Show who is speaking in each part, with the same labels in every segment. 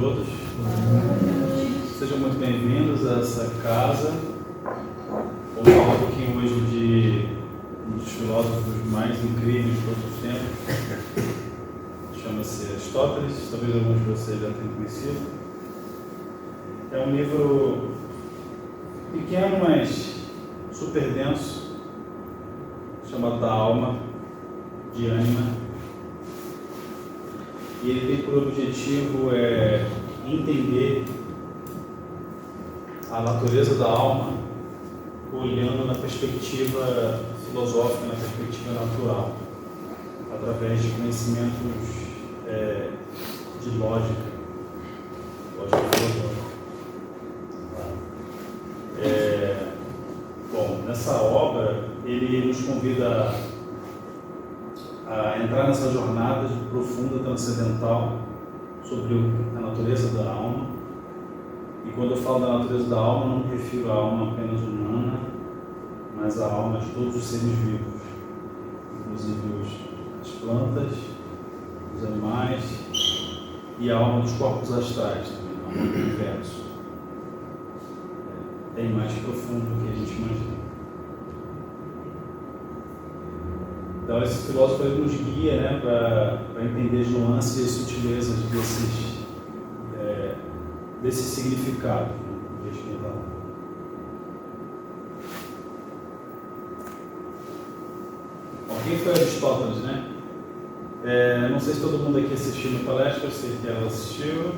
Speaker 1: todos. Sejam muito bem-vindos a essa casa. Vamos falar um pouquinho hoje de um dos filósofos mais incríveis de todos os tempos. Chama-se Aristóteles, talvez alguns de vocês já tenham conhecido. É um livro pequeno, mas super denso, chamado Da Alma, de Ânima. E ele tem por objetivo entender a natureza da alma olhando na perspectiva filosófica, na perspectiva natural, através de conhecimentos de lógica filosófica. Bom, nessa obra ele nos convida a entrar nessa jornada profunda, transcendental, sobre a natureza da alma. E quando eu falo da natureza da alma, não me refiro à alma apenas humana, mas à alma de todos os seres vivos, inclusive as plantas, os animais e a alma dos corpos astrais, também, a alma do universo. É mais profundo do que a gente imagina. Então esse filósofo nos guia, para entender as nuances e as sutilezas desse significado espiritual. Bom, quem foi Aristóteles, né? Não sei se todo mundo aqui assistiu na palestra, eu sei que ela assistiu.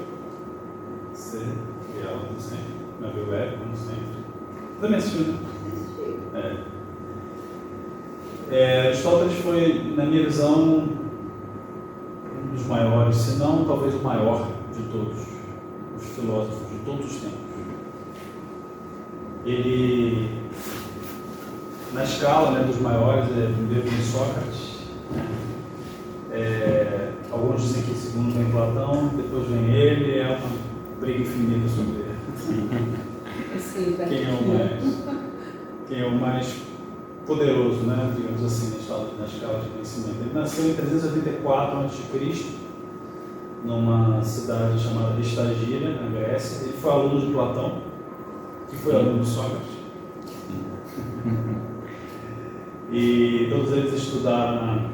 Speaker 1: Sei que ela, como sempre, na web, como sempre. Também assistiu, né? Aristóteles foi, na minha visão, um dos maiores, se não talvez o maior de todos os filósofos de todos os tempos. Ele, na escala dos maiores, primeiro vem Sócrates, alguns dizem que segundo vem Platão, depois vem ele, é uma briga infinita sobre quem é o mais poderoso, digamos assim, na escala de conhecimento. Ele nasceu em 384 a.C., numa cidade chamada Estagira, na Grécia. Ele foi aluno de Platão, que foi aluno de Sócrates. E todos eles estudaram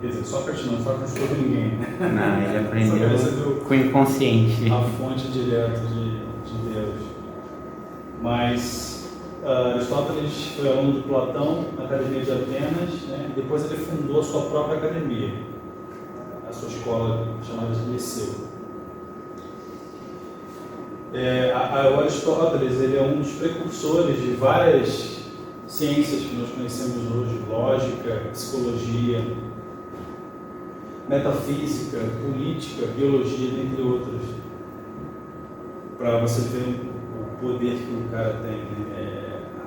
Speaker 1: quer dizer, Sócrates não estudou ninguém, né?
Speaker 2: Não, ele aprendeu com o inconsciente.
Speaker 1: A fonte direta de Deus. Mas Aristóteles foi aluno de Platão na Academia de Atenas, depois ele fundou a sua própria academia, a sua escola chamada de Liceu. O Aristóteles ele é um dos precursores de várias ciências que nós conhecemos hoje: lógica, psicologia, metafísica, política, biologia, dentre outras, para você ver o poder que o cara tem.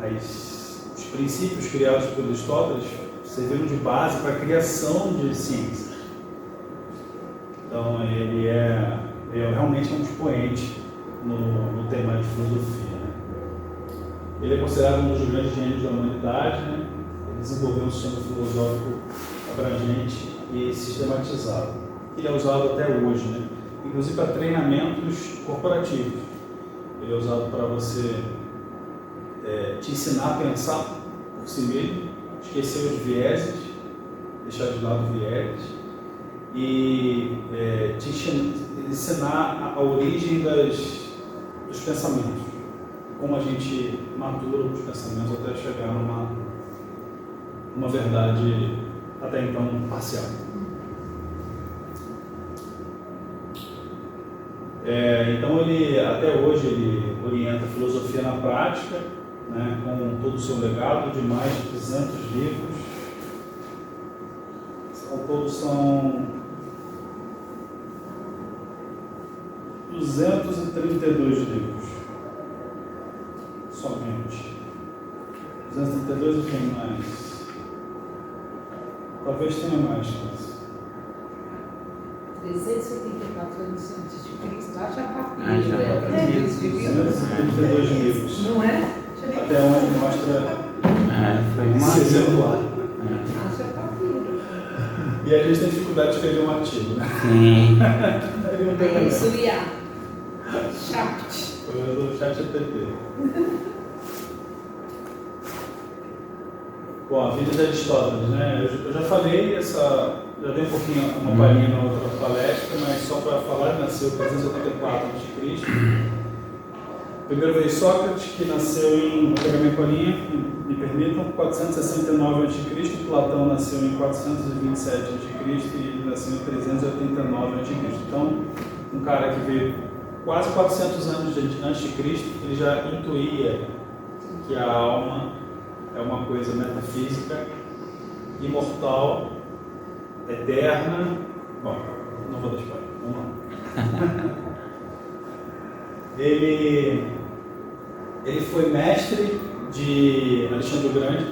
Speaker 1: Os princípios criados por Aristóteles serviram de base para a criação de ciências. Então ele realmente um expoente no tema de filosofia. Ele é considerado um dos grandes gênios da humanidade. Ele desenvolveu um sistema filosófico abrangente e sistematizado. Ele é usado até hoje, inclusive para treinamentos corporativos. Ele é usado para você te ensinar a pensar por si mesmo, esquecer os vieses, deixar de lado vieses e te ensinar a origem dos pensamentos, como a gente matura os pensamentos até chegar numa verdade até então parcial. Então ele, até hoje, ele orienta a filosofia na prática, com todo o seu legado de mais de 300 livros. Ao todo são 232 livros, somente. 232 ou tem mais? Talvez tenha mais.
Speaker 3: 384 anos antes de Cristo, haja papiro.
Speaker 1: 232 livros.
Speaker 3: Não é?
Speaker 1: Até onde mostra
Speaker 2: Foi uma
Speaker 1: esse exemplar.
Speaker 3: Haja papiro.
Speaker 1: E a gente tem dificuldade de escrever um artigo,
Speaker 2: Sim.
Speaker 1: cria um tema.
Speaker 3: Isso, IA. Chat.
Speaker 1: Foi do ChatGPT. Bom, a vida de Aristóteles, né? Eu já falei, já dei um pouquinho, uma palhinha na outra palestra, mas só para falar, ele nasceu em 384 a.C. Primeiro veio Sócrates, que nasceu vou pegar minha colinha, me permitam, 469 a.C. Platão nasceu em 427 a.C. e ele nasceu em 389 a.C. Então, um cara que veio quase 400 anos antes de Cristo, ele já intuía que a alma é uma coisa metafísica, imortal, eterna. Bom, não vou dar spoiler, vamos lá. Ele foi mestre de Alexandre o Grande.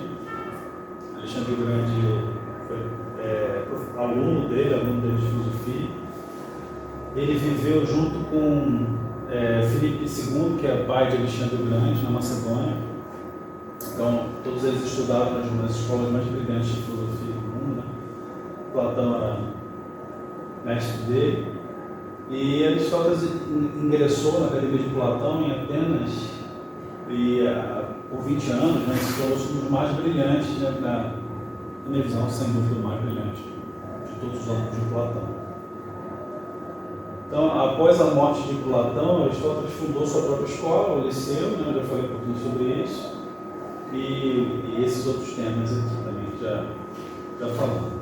Speaker 1: Alexandre o Grande foi aluno dele de filosofia. Ele viveu junto com Filipe II, que é pai de Alexandre o Grande, na Macedônia. Então, todos eles estudaram nas escolas mais brilhantes de filosofia do mundo, né? Platão era mestre dele. E Aristóteles ingressou na Academia de Platão em Atenas e por 20 anos, né, se tornou um dos mais brilhantes, né, na minha visão, sem dúvida, o mais brilhante de todos os alunos de Platão. Então, após a morte de Platão, Aristóteles fundou sua própria escola, o Liceu, né, eu já falei um pouquinho sobre isso, e esses outros temas aqui também que já falamos.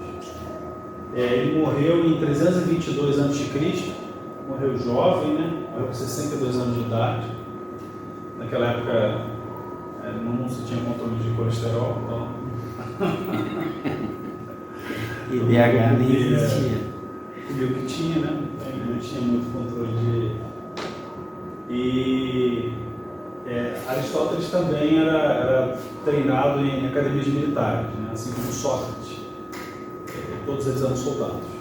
Speaker 1: Ele morreu em 322 a.C., morreu jovem, né? Morreu com 62 anos de idade. Naquela época não se tinha controle de colesterol, então.
Speaker 2: IDH nem existia.
Speaker 1: Viu que tinha, né? Não tinha muito controle de. Aristóteles também era treinado em academias militares, né? Assim como Sócrates. Todos eles eram soldados.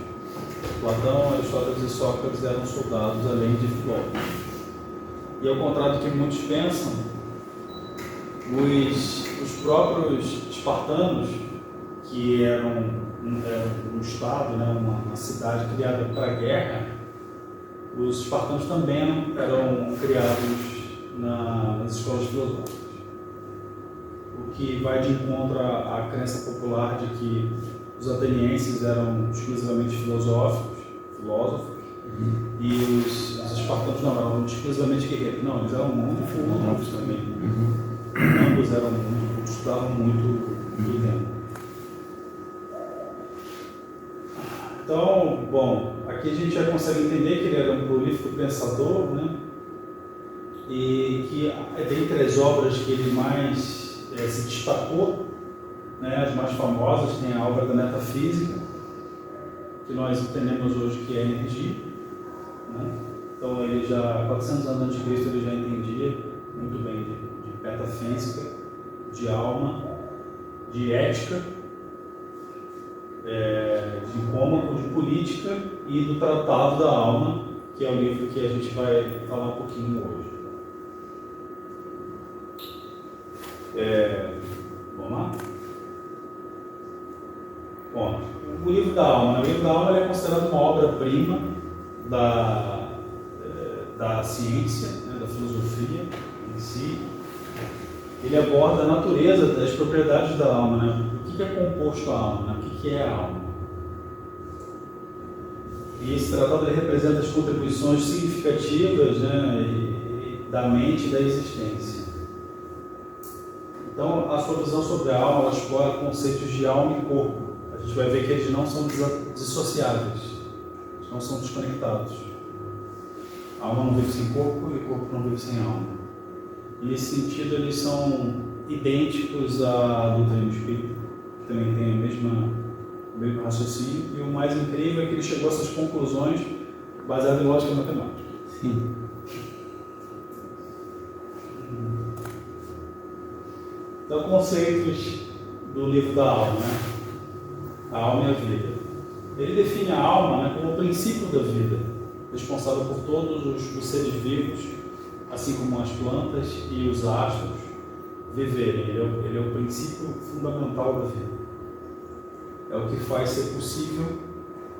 Speaker 1: Platão, Aristóteles e Sócrates eram soldados, além de filósofos. E ao contrário do que muitos pensam, os próprios espartanos, que eram um estado, né, uma cidade criada para a guerra, os espartanos também eram criados nas escolas filosóficas. O que vai de encontro à crença popular de que os atenienses eram exclusivamente filósofos, e os espartanos não, eram exclusivamente guerreiros. Não, eles eram muito filósofos também. Ambos eram muito, estudavam muito tempo. Então, bom, aqui a gente já consegue entender que ele era um prolífico pensador, né? E que dentre as obras que ele mais se destacou, né, as mais famosas, tem a obra da metafísica, que nós entendemos hoje que é energia, né? Então ele já, 400 anos antes de Cristo, ele já entendia muito bem de metafísica, de alma, de ética, de incômodo, de política e do Tratado da Alma, que é o livro que a gente vai falar um pouquinho hoje. Vamos lá? Bom, o livro da alma. O livro da alma é considerado uma obra-prima da ciência, né, da filosofia em si. Ele aborda a natureza das propriedades da alma, né? O que é composto a alma, né? O que é a alma. E esse tratado ele representa as contribuições significativas, né, da mente e da existência. Então, a sua visão sobre a alma, ela explora conceitos de alma e corpo. A gente vai ver que eles não são dissociáveis, eles não são desconectados. A alma não vive sem corpo e o corpo não vive sem alma. E nesse sentido, eles são idênticos à doutrina espírita, que também tem o mesmo raciocínio. E o mais incrível é que ele chegou a essas conclusões baseadas em lógica matemática.
Speaker 2: Sim.
Speaker 1: Então, conceitos do livro da alma, né? A alma e a vida. Ele define a alma, né, como o princípio da vida, responsável por todos os seres vivos, assim como as plantas e os astros, viverem. Ele é o princípio fundamental da vida. É o que faz ser possível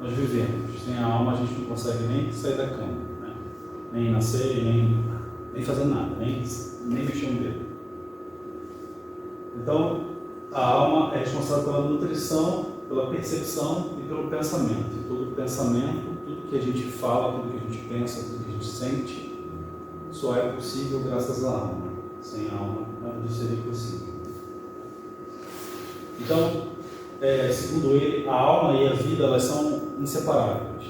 Speaker 1: nós vivemos. Sem a alma a gente não consegue nem sair da cama, né? Nem nascer, nem fazer nada, nem mexer um dedo. Então, a alma é responsável pela nutrição, pela percepção e pelo pensamento. E todo pensamento, tudo que a gente fala, tudo que a gente pensa, tudo que a gente sente, só é possível graças à alma. Sem a alma, nada disso seria possível. Então, segundo ele, a alma e a vida, elas são inseparáveis.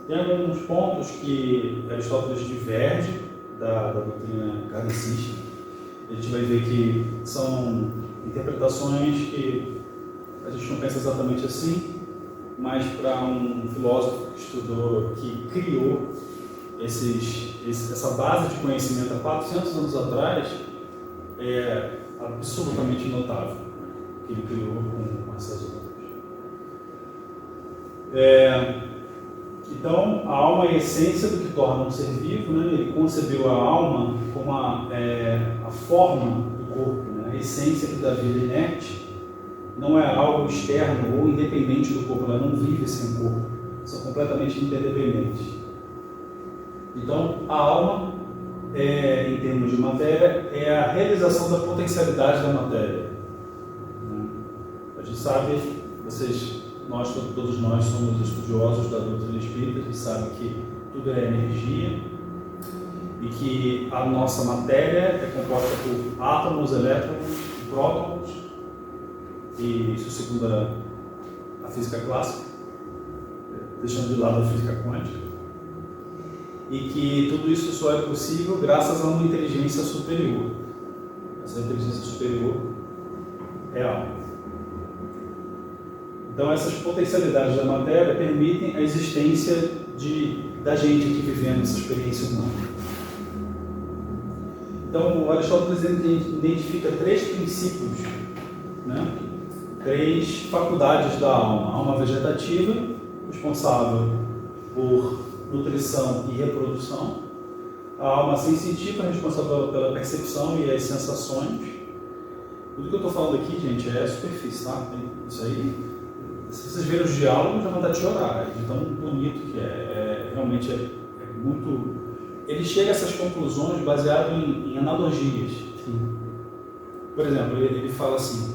Speaker 1: Tem alguns pontos que Aristóteles diverge da doutrina kardecista. A gente vai ver que são interpretações que a gente não pensa exatamente assim, mas para um filósofo que estudou, que criou essa base de conhecimento há 400 anos atrás, é absolutamente notável, que ele criou com essas obras. Então, a alma é a essência do que torna um ser vivo, né? Ele concebeu a alma como a forma do corpo, né? A essência que dá vida inerte, não é algo externo ou independente do corpo, ela não vive sem o corpo, são completamente interdependentes. Então, a alma, em termos de matéria, é a realização da potencialidade da matéria. A gente sabe, todos nós somos estudiosos da doutrina espírita, a gente sabe que tudo é energia e que a nossa matéria é composta por átomos, elétrons e prótons, e isso segundo a física clássica, deixando de lado a física quântica, e que tudo isso só é possível graças a uma inteligência superior. Essa inteligência superior é a alma. Então, essas potencialidades da matéria permitem a existência da gente aqui vivendo essa experiência humana. Então, o Aristóteles identifica 3 princípios, né? 3 faculdades da alma. A alma vegetativa, responsável por nutrição e reprodução. A alma sensitiva, responsável pela percepção e as sensações. Tudo que eu estou falando aqui, gente, é superfície, tá? Isso aí, se vocês verem os diálogos, dá vontade de chorar, de tão bonito que realmente é muito... Ele chega a essas conclusões baseado em analogias.
Speaker 2: Sim.
Speaker 1: Por exemplo, ele fala assim,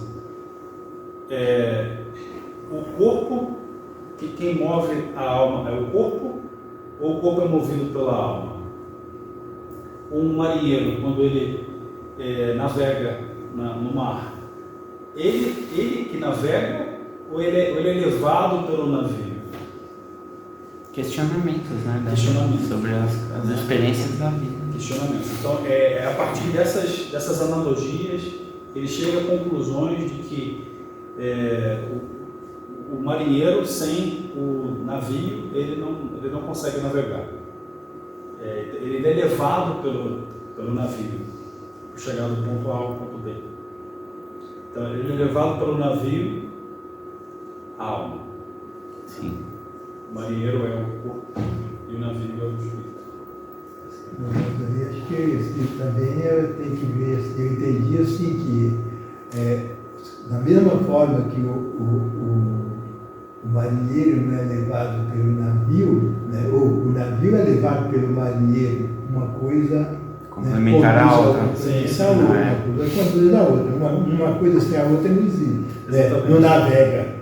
Speaker 1: o corpo, que quem move a alma é o corpo, ou o corpo é movido pela alma? Um marinheiro, quando ele navega no mar, ele que navega, ou ele é levado pelo navio?
Speaker 2: Questionamentos, né?
Speaker 1: Questionamentos.
Speaker 2: Sobre as experiências da vida.
Speaker 1: Questionamentos. Então, a partir dessas analogias, ele chega a conclusões de que o marinheiro, sem o navio, ele não consegue navegar. Ele é levado pelo navio para chegar do ponto A ao ponto B. Então, ele é levado pelo navio, a alma.
Speaker 2: Sim.
Speaker 1: O marinheiro é o corpo e o navio é o espírito.
Speaker 4: Acho que também tem que ver, eu entendi assim que da mesma forma que o marinheiro não é levado pelo navio, né, ou o navio é levado pelo marinheiro, uma coisa
Speaker 2: complementar a outra.
Speaker 4: Uma coisa a outra. Uma coisa sem a outra não existe. Não navega.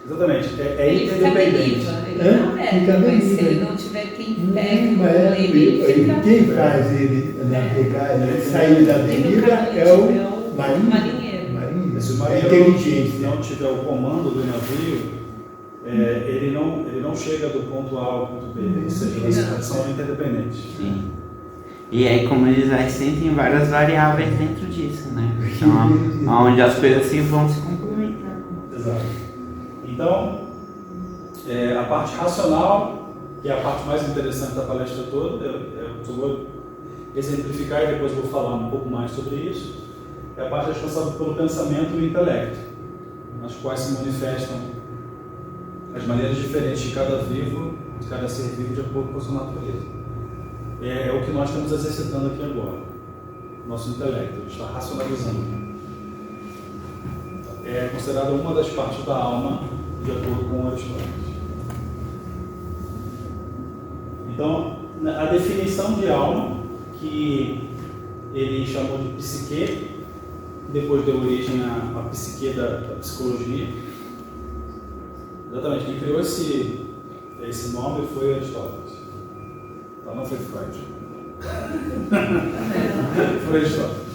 Speaker 1: Exatamente,
Speaker 3: Ele fica
Speaker 1: interdependente.
Speaker 3: ele navega, mas se ele não tiver quem pega ele fica...
Speaker 4: Quem faz ele navegar, sair da deriva é o marinheiro.
Speaker 1: Se o
Speaker 4: É
Speaker 1: marinheiro
Speaker 4: inteligente.
Speaker 1: não tiver o comando do navio, ele não chega do ponto A ao ponto B, ou seja, elas são interdependentes.
Speaker 2: Sim. E aí, como eles sentem várias variáveis dentro disso, né? Então, onde as coisas vão se complementar.
Speaker 1: Exato. Então, a parte racional, que é a parte mais interessante da palestra toda, eu só vou exemplificar e depois vou falar um pouco mais sobre isso, é a parte responsável pelo pensamento e o intelecto, nas quais se manifestam as maneiras diferentes de cada ser vivo de acordo com a sua natureza. É o que nós estamos exercitando aqui agora, nosso intelecto, ele está racionalizando. É considerada uma das partes da alma, de acordo com Aristóteles. Então, a definição de alma, que ele chamou de psique, depois deu origem à psique da psicologia. Exatamente, quem criou esse nome foi Aristóteles. Tá, não foi Freud. Foi Aristóteles.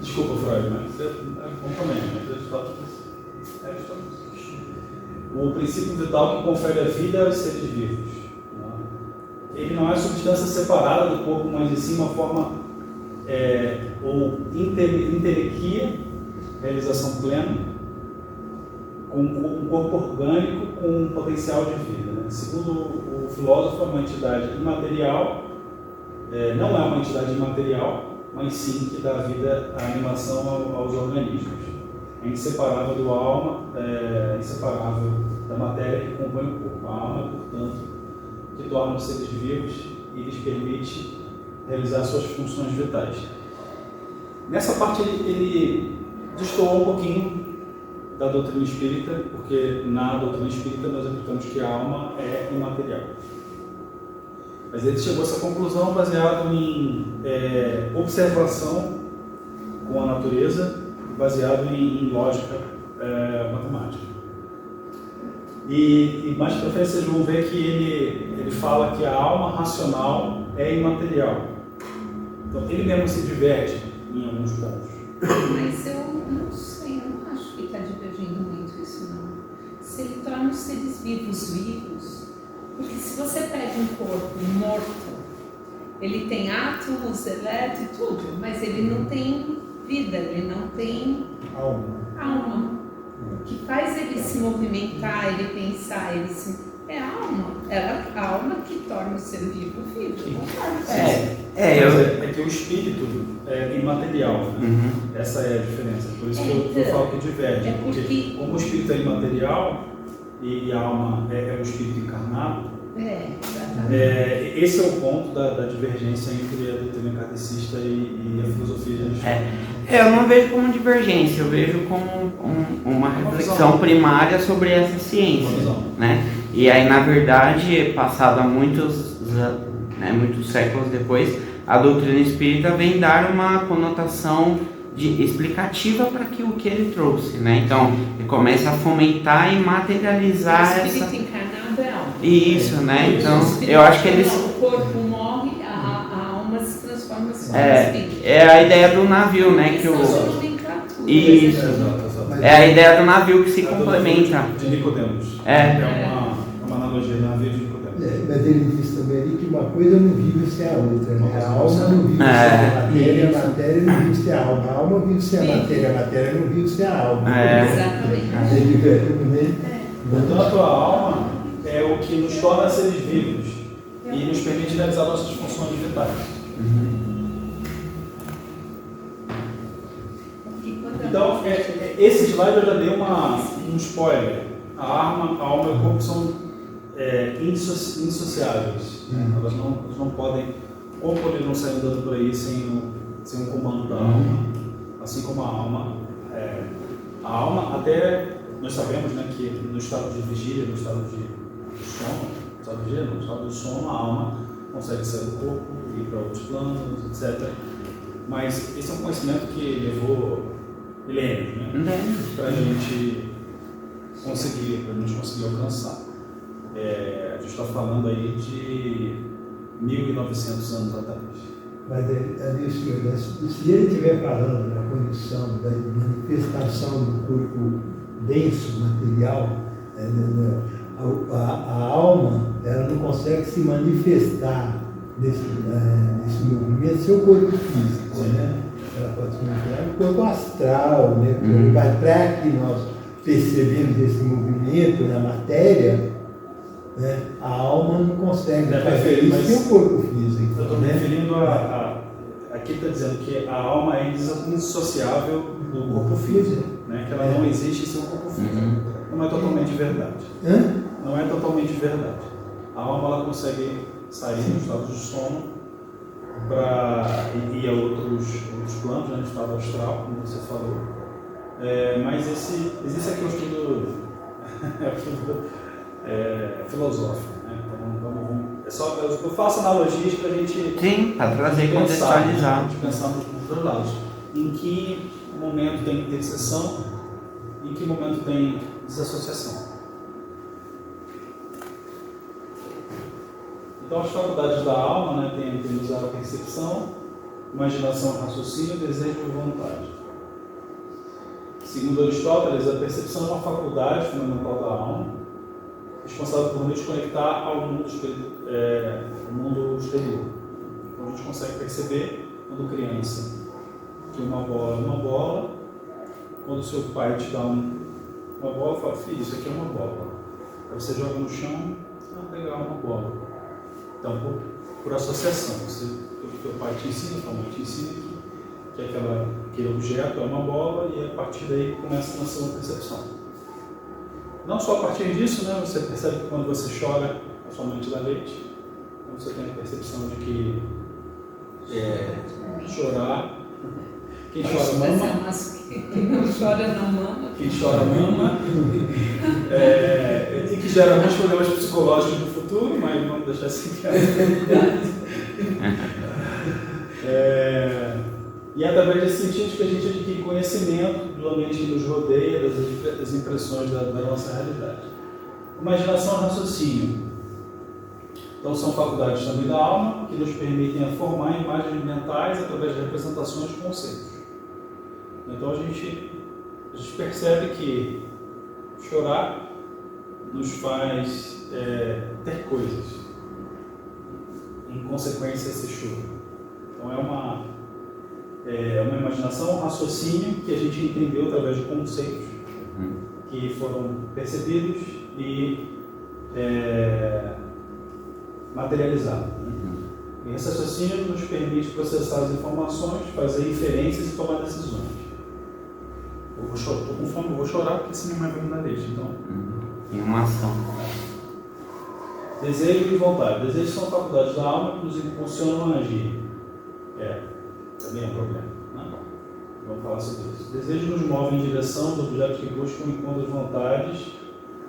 Speaker 1: Desculpa, Freud, mas é bom também, mas Aristóteles. O princípio vital que confere a vida aos seres vivos. Ele não é substância separada do corpo, mas em si uma forma ou intelequia, realização plena, com um corpo orgânico com um potencial de vida. Né? Segundo o filósofo, é uma entidade imaterial, não é uma entidade imaterial, mas sim que dá vida à animação aos organismos. É inseparável do alma, inseparável da matéria que compõe o corpo. A alma, portanto, que torna os seres vivos e lhes permite realizar suas funções vitais. Nessa parte ele destoou um pouquinho da doutrina espírita, porque na doutrina espírita nós acreditamos que a alma é imaterial. Mas ele chegou a essa conclusão baseado em observação com a natureza, baseado em lógica matemática. E mais para frente vocês vão ver que ele fala que a alma racional é imaterial. Então ele mesmo se diverte em alguns pontos.
Speaker 3: Mas eu não sei, eu não acho que está divergindo muito isso não. Se ele torna os seres vivos, porque se você pega um corpo morto, ele tem átomos, elétrons e tudo, mas ele não tem vida, ele não tem alma. O que faz ele se movimentar, ele pensar, é a alma. É a alma que torna o ser vivo.
Speaker 1: É que o espírito é imaterial, né?
Speaker 2: Uhum.
Speaker 1: Essa é a diferença. Por isso que eu falo que diverge. Porque como o espírito é imaterial e a alma é o espírito encarnado, esse é o ponto da divergência entre a doutrina kardecista e a filosofia de
Speaker 2: eu não vejo como divergência, eu vejo como uma reflexão primária sobre essa ciência, né? E aí, na verdade, passado muitos séculos depois, a doutrina espírita vem dar uma conotação explicativa para o que ele trouxe, né? Então, ele começa a fomentar e materializar
Speaker 3: o espírito encarnado é alma.
Speaker 2: Isso, né? Então, eu acho que eles...
Speaker 3: O corpo morre, a alma se transforma em espírito.
Speaker 2: É a ideia do navio, né? Que Isso. É a ideia do navio que se complementa.
Speaker 1: De Nicodemos.
Speaker 2: É
Speaker 1: uma analogia do navio de Nicodemos.
Speaker 4: Mas ele diz também ali que uma coisa não vive sem a outra, né? A alma não vive sem a matéria não vive sem a alma vive sem a matéria não vive sem a alma.
Speaker 3: Exatamente.
Speaker 1: Portanto, a alma é o que nos torna seres vivos e nos permite realizar nossas funções vitais. Então, esse slide eu já dei um spoiler. A alma e o corpo são indissociáveis. Elas não podem, como poderiam sair andando por aí sem um comando da alma, assim como a alma, até nós sabemos, né, que no estado de vigília, no estado de sono, no estado do sono, a alma consegue sair do corpo, ir para outros planos, etc. Mas esse é um conhecimento que levou milênios, né, para a gente conseguir alcançar. A gente está falando aí de 1.900 anos atrás.
Speaker 4: Mas se ele estiver falando na condição da manifestação do corpo denso, material, a alma ela não consegue se manifestar nesse movimento sem o corpo físico, né? Ela pode se manifestar no corpo astral, né? Para que nós percebemos esse movimento na matéria, né? A alma não consegue fazer isso sem o corpo físico.
Speaker 1: Eu estou me referindo aqui está dizendo que a alma é indissociável do corpo físico, né? Que ela não existe sem o corpo físico. Não é totalmente verdade. Não é totalmente verdade. A alma ela consegue sair do estado de sono para ir a outros planos, né? No estado astral, como você falou. Mas existe aqui um estudo filosófica. Né? Então, eu faço analogias para a gente.
Speaker 2: Sim, para trazer e contextualizar.
Speaker 1: A gente pensar nos dois lados. Em que momento tem interseção e em que momento tem desassociação. Então, as faculdades da alma, né, tem usado a percepção, imaginação, raciocínio, desejo e vontade. Segundo Aristóteles, a percepção é uma faculdade fundamental da alma, responsável por nos conectar ao mundo exterior. Então, a gente consegue perceber, quando criança, que uma bola é uma bola. Quando seu pai te dá uma bola, fala: filho, isso aqui é uma bola. Aí você joga no chão, legal, uma bola. Então, por associação, teu pai te ensina, tua mãe te ensina que aquele objeto é uma bola, e a partir daí começa a nascer uma percepção. Não só a partir disso, né, você percebe que quando você chora, a sua mãe te dá leite. Então você tem a percepção de que chorar, quem chora mama,
Speaker 3: quem não chora não mama.
Speaker 1: Quem chora mama, e que gera alguns problemas psicológicos no futuro, mas vamos deixar assim claro. E é através desse sentido que a gente adquire conhecimento do ambiente que nos rodeia, das impressões da nossa realidade. Imaginação e raciocínio. Então, são faculdades também da alma que nos permitem formar imagens mentais através de representações e conceitos. Então, a gente percebe que chorar nos faz ter coisas. Em consequência, esse choro. Então, é uma imaginação, um raciocínio que a gente entendeu através de conceitos que foram percebidos e materializados. E esse raciocínio nos permite processar as informações, fazer inferências e tomar decisões. Estou com fome, eu vou chorar porque senão minha mãe vai me dar leite. Então,
Speaker 2: Em uma ação.
Speaker 1: Desejo e vontade. Desejos são faculdades da alma que nos impulsionam a agir. Também é um problema, né? Vamos falar sobre isso. Desejos nos movem em direção dos objetos que buscam o encontro das vontades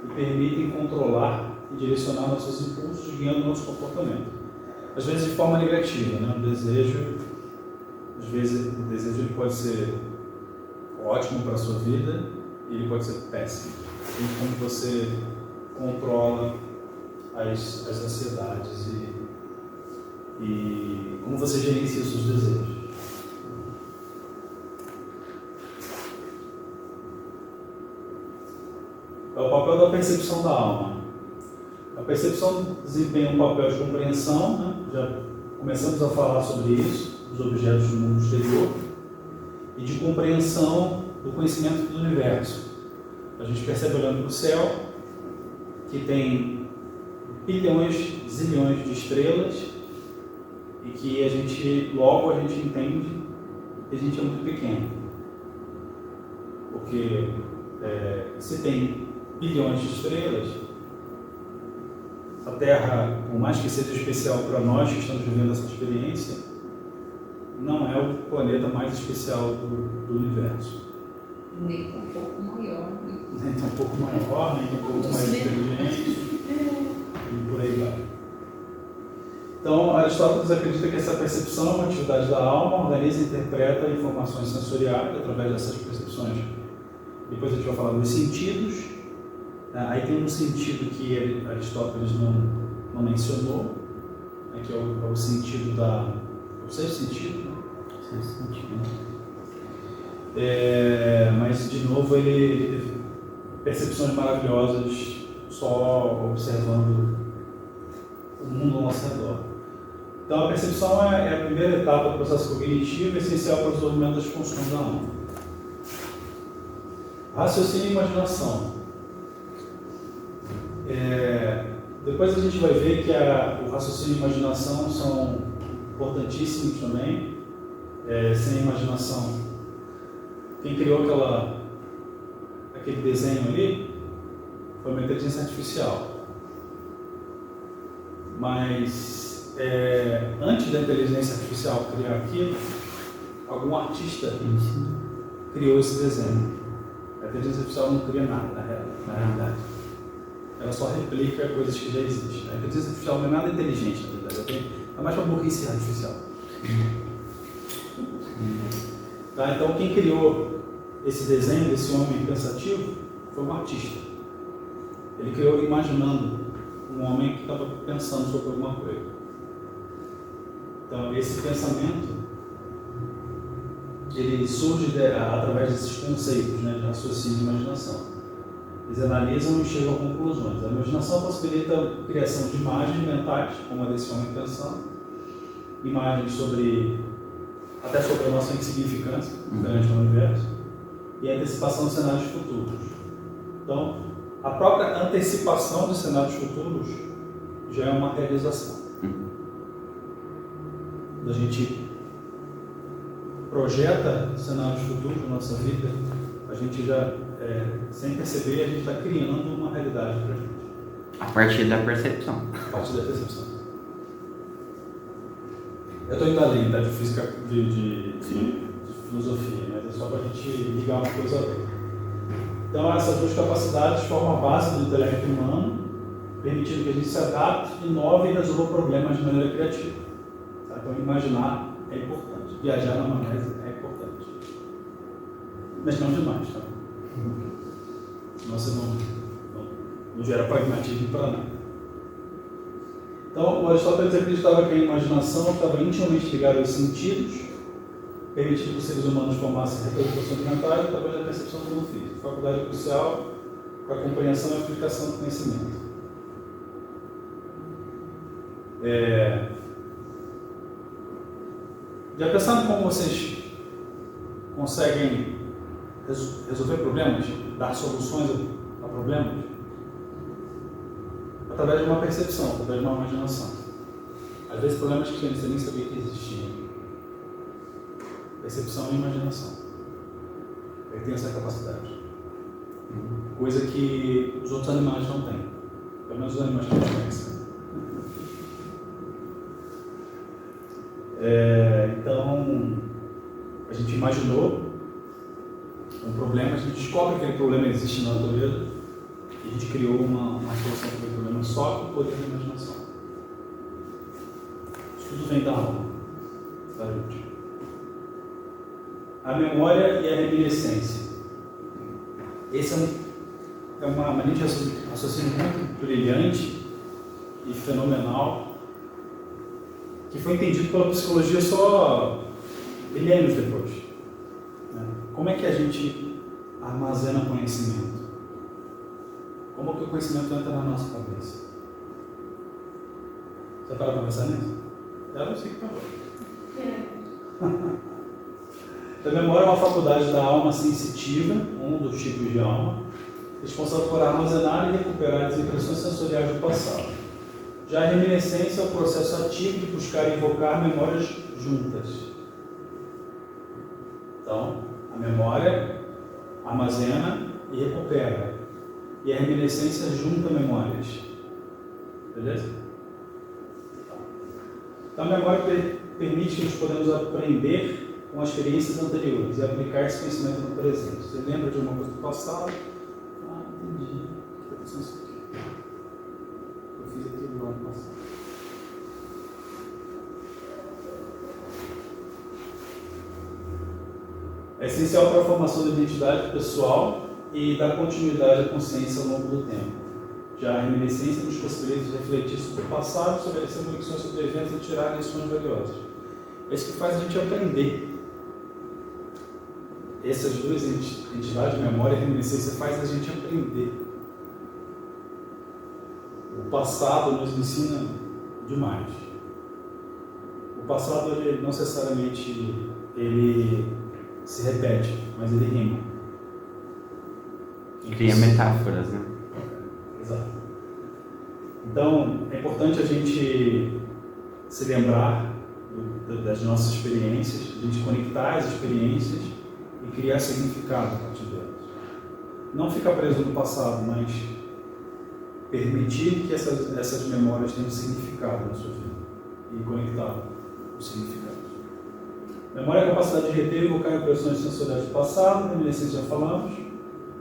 Speaker 1: e permitem controlar e direcionar nossos impulsos, guiando nosso comportamento. Às vezes de forma negativa, né? O desejo ele pode ser ótimo para a sua vida e ele pode ser péssimo. E como você controla as ansiedades e como você gerencia os seus desejos. É o papel da percepção da alma. A percepção desempenha um papel de compreensão, né? Já começamos a falar sobre isso, dos objetos do mundo exterior, e de compreensão do conhecimento do universo. A gente percebe olhando para o céu que tem bilhões, zilhões de estrelas e que logo a gente entende que a gente é muito pequeno. Porque se tem bilhões de estrelas, a Terra, por mais que seja especial para nós que estamos vivendo essa experiência, não é o planeta mais especial do universo.
Speaker 3: Nem um pouco maior.
Speaker 1: Nem tão pouco maior, nem tão pouco mais inteligente, e por aí vai. Então, Aristóteles acredita que essa percepção é uma atividade da alma, organiza e interpreta informações sensoriais através dessas percepções. Depois a gente vai falar dos sentidos. Aí tem um sentido que Aristóteles não mencionou, que é o sentido o sexto sentido, né? Sexto sentido. Mas, de novo, ele teve percepções maravilhosas só observando o mundo ao nosso redor. Então, a percepção é a primeira etapa do processo cognitivo, essencial para o desenvolvimento das funções da alma. Raciocínio e imaginação. Depois a gente vai ver que o raciocínio e a imaginação são importantíssimos também. Sem imaginação, quem criou aquele desenho ali foi uma inteligência artificial. Mas antes da inteligência artificial criar aquilo, algum artista criou esse desenho. A inteligência artificial não cria nada, na realidade. ela só replica coisas que já existem. A inteligência artificial não é nada inteligente, na verdade, é mais uma burrice artificial. Tá? Então, quem criou esse desenho desse homem pensativo foi um artista. Ele criou imaginando um homem que estava pensando sobre alguma coisa. Então, esse pensamento ele surge através desses conceitos, né, de raciocínio e imaginação. Eles analisam e chegam a conclusões. A imaginação possibilita a criação de imagens mentais, como a desse homem pensando, imagens até sobre a nossa insignificância perante o universo, e a antecipação de cenários futuros. Então, a própria antecipação de cenários futuros já é uma realização. A gente projeta cenários futuros na nossa vida, a gente já, sem perceber, a gente está criando uma realidade para a gente.
Speaker 2: A partir da percepção.
Speaker 1: A partir da percepção. Eu estou indo além, tá, de física, de filosofia, mas é só para a gente ligar uma coisa a outra. Então, essas duas capacidades formam a base do intelecto humano, permitindo que a gente se adapte, inove e resolva problemas de maneira criativa. Tá? Então, imaginar é importante. Viajar na maionese é importante. Mas não demais, tá? Senão você não gera pragmatismo para nada. Então, o Aristóteles acreditava que a imaginação estava intimamente ligada aos sentidos, permitindo que os seres humanos formassem representações mentais através da percepção do mundo físico, faculdade crucial para a compreensão e aplicação do conhecimento. Já pensaram como vocês conseguem resolver problemas, dar soluções a problemas? Através de uma percepção, através de uma imaginação. Às vezes problemas que você nem sabia que existiam. Percepção e imaginação. Ele tem essa capacidade. Coisa que os outros animais não têm. Pelo menos os animais que a gente conhece. Então, a gente imaginou um problema, a gente descobre que aquele problema existe na natureza e a gente criou uma solução para aquele problema só com o poder da imaginação. Isso tudo vem da alma, da gente. A memória e a reminiscência. Esse é uma maneira de raciocínio muito brilhante e fenomenal, que foi entendido pela psicologia só milênios depois. Como é que a gente armazena conhecimento? Como que o conhecimento entra na nossa cabeça? Você para pensar nisso? Eu não sei que parou. A memória é uma faculdade da alma sensitiva, um dos tipos de alma, responsável por armazenar e recuperar as impressões sensoriais do passado. Já a reminiscência é o processo ativo de buscar e invocar memórias juntas. Então, a memória armazena e recupera. E a reminiscência junta memórias. Beleza? Então, a memória permite que nós podemos aprender com as experiências anteriores e aplicar esse conhecimento no presente. Você lembra de uma coisa do passado? Ah, entendi. Estou pensando isso aqui. Eu fiz aquilo no ano passado. É essencial para a formação da identidade pessoal e da continuidade da consciência ao longo do tempo. Já a reminiscência nos possibilita refletir sobre o passado, estabelecer conexões sobre eventos e tirar lições valiosas. É isso que faz a gente aprender. Essas duas entidades, memória e reminiscência, faz a gente aprender. O passado nos ensina demais. O passado, ele não necessariamente ele se repete, mas ele rima.
Speaker 2: Cria metáforas, né?
Speaker 1: Exato. Então, é importante a gente se lembrar das nossas experiências, a gente conectar as experiências e criar significado a partir delas. Não ficar preso no passado, mas permitir que essas memórias tenham significado na sua vida e conectar os significados. Memória é a capacidade de reter e evocar impressões sensoriais do passado, reminiscência já falamos.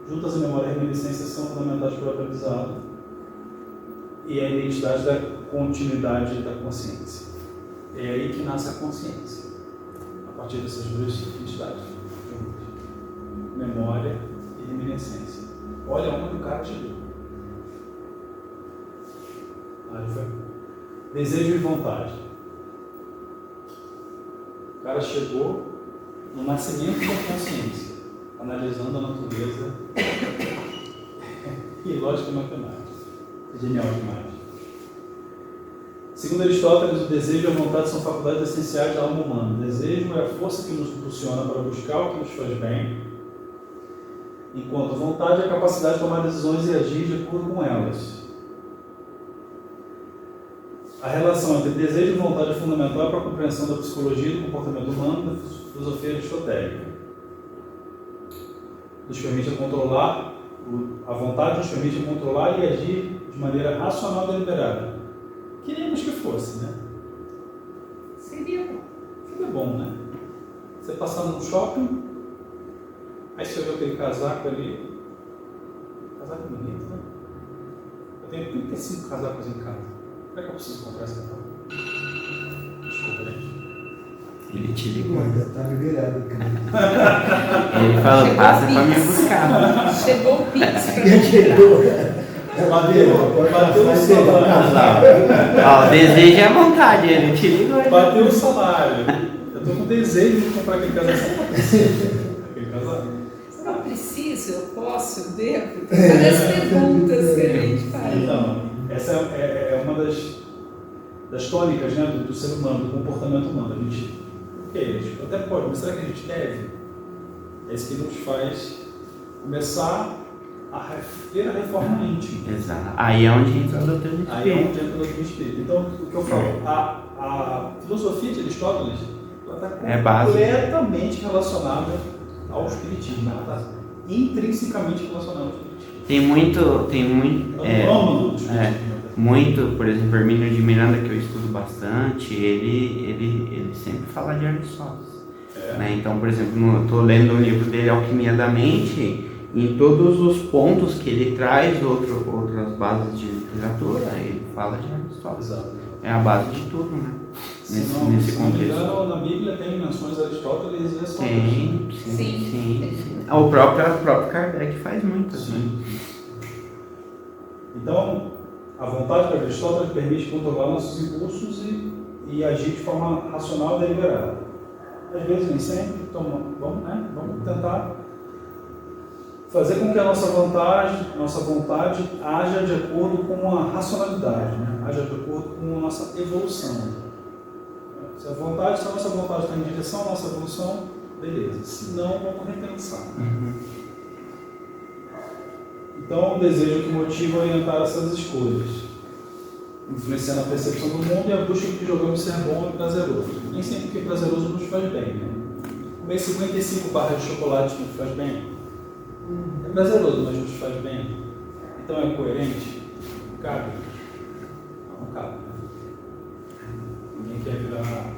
Speaker 1: Juntas a memória e a reminiscência são fundamentais para o aprendizado e a identidade da continuidade da consciência. É aí que nasce a consciência, a partir dessas duas entidades, memória e reminiscência. Olha onde o cara chegou. Aí foi. Desejo e vontade. O cara chegou no nascimento da consciência, analisando a natureza e lógica e matemática. Genial demais. Segundo Aristóteles, o desejo e a vontade são faculdades essenciais da alma humana. O desejo é a força que nos impulsiona para buscar o que nos faz bem, enquanto a vontade é a capacidade de tomar decisões e agir de acordo com elas. A relação entre desejo e vontade é fundamental para a compreensão da psicologia e do comportamento humano e da filosofia aristotélica. Nos permite controlar, a vontade nos permite controlar e agir de maneira racional e deliberada. Queríamos que fosse, né?
Speaker 3: Seria bom.
Speaker 1: Seria bom, né? Você passar no shopping, aí você vê aquele casaco ali. Casaco bonito, né? Eu tenho 35 casacos em casa. Como é que eu preciso comprar esse casaco? Desculpa, gente.
Speaker 2: Ele te ligou.
Speaker 4: Ainda está liberado aqui.
Speaker 2: Ele falou,
Speaker 3: Chegou
Speaker 2: passa
Speaker 3: o
Speaker 2: pra me
Speaker 3: Pix.
Speaker 2: buscar.
Speaker 3: Chegou o Pix pra
Speaker 4: Quem chegou?
Speaker 1: Bateu o salário.
Speaker 2: Ó, o desejo é a vontade, ele te ligou. Ele...
Speaker 1: Bateu o salário. Eu tô com desejo de comprar aquele casaco. Aquele casaco.
Speaker 3: Será que eu preciso? Eu posso? Eu devo? Tem várias perguntas que a gente faz.
Speaker 1: Então, essa é uma das tônicas, né, do ser humano, do comportamento humano. A gente, até pode, mas será que a gente deve? É isso que nos faz começar a ter a reforma íntima.
Speaker 2: Exato. Aí é onde entra a doutrina
Speaker 1: Aí é
Speaker 2: espírita.
Speaker 1: onde entra a doutrina espírita. Então, o que eu falo, a filosofia de Aristóteles está completamente relacionada ao espiritismo. Ela está intrinsecamente relacionada ao espiritismo.
Speaker 2: Tem muito.
Speaker 1: É o âmago do espiritismo.
Speaker 2: Muito, por exemplo, Hermínio de Miranda, que eu estudo bastante, ele sempre fala de Aristóteles. Né? Então, por exemplo, estou lendo um livro dele, Alquimia da Mente, em todos os pontos que ele traz outras bases de literatura, ele fala de Aristóteles.
Speaker 1: Exato.
Speaker 2: É a base de tudo, né? Nesse
Speaker 1: Se não me
Speaker 2: contexto.
Speaker 1: engano, na Bíblia tem menções a Aristóteles e a Sócrates.
Speaker 2: Sim. O próprio Kardec faz muito.
Speaker 1: Sim. Então, a vontade para Aristóteles permite controlar nossos impulsos e agir de forma racional e deliberada. Às vezes, nem sempre, então vamos tentar fazer com que a nossa vontade haja de acordo com a racionalidade, né? Haja de acordo com a nossa evolução. Se a nossa vontade está em direção à nossa evolução, beleza. Se não, vamos repensar. Então, o desejo que motiva a orientar essas escolhas, influenciando a percepção do mundo e a busca que jogamos ser bom e prazeroso. Nem sempre que prazeroso nos faz bem, né? Comer 55 barras de chocolate nos faz bem. É prazeroso, mas nos faz bem. Então é coerente? Cabe? Não cabe. Ninguém quer virar.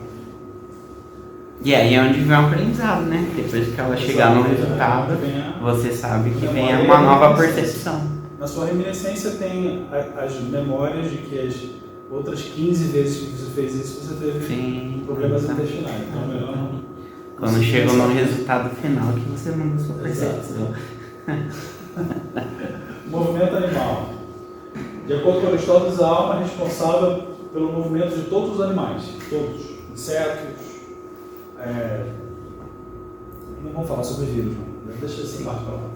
Speaker 2: E aí é onde vem o aprendizado, né? Depois que ela chegar no resultado, você sabe que vem uma nova percepção.
Speaker 1: Na sua reminiscência tem as memórias de que as outras 15 vezes que você fez isso, você teve problemas intestinais. Então é melhor não.
Speaker 2: Quando chega no resultado final que você muda a sua percepção.
Speaker 1: Movimento animal. De acordo com Aristóteles, a alma é responsável pelo movimento de todos os animais. Todos. Insetos. Não vamos falar sobre vírus, não. Deixa essa parte para lá.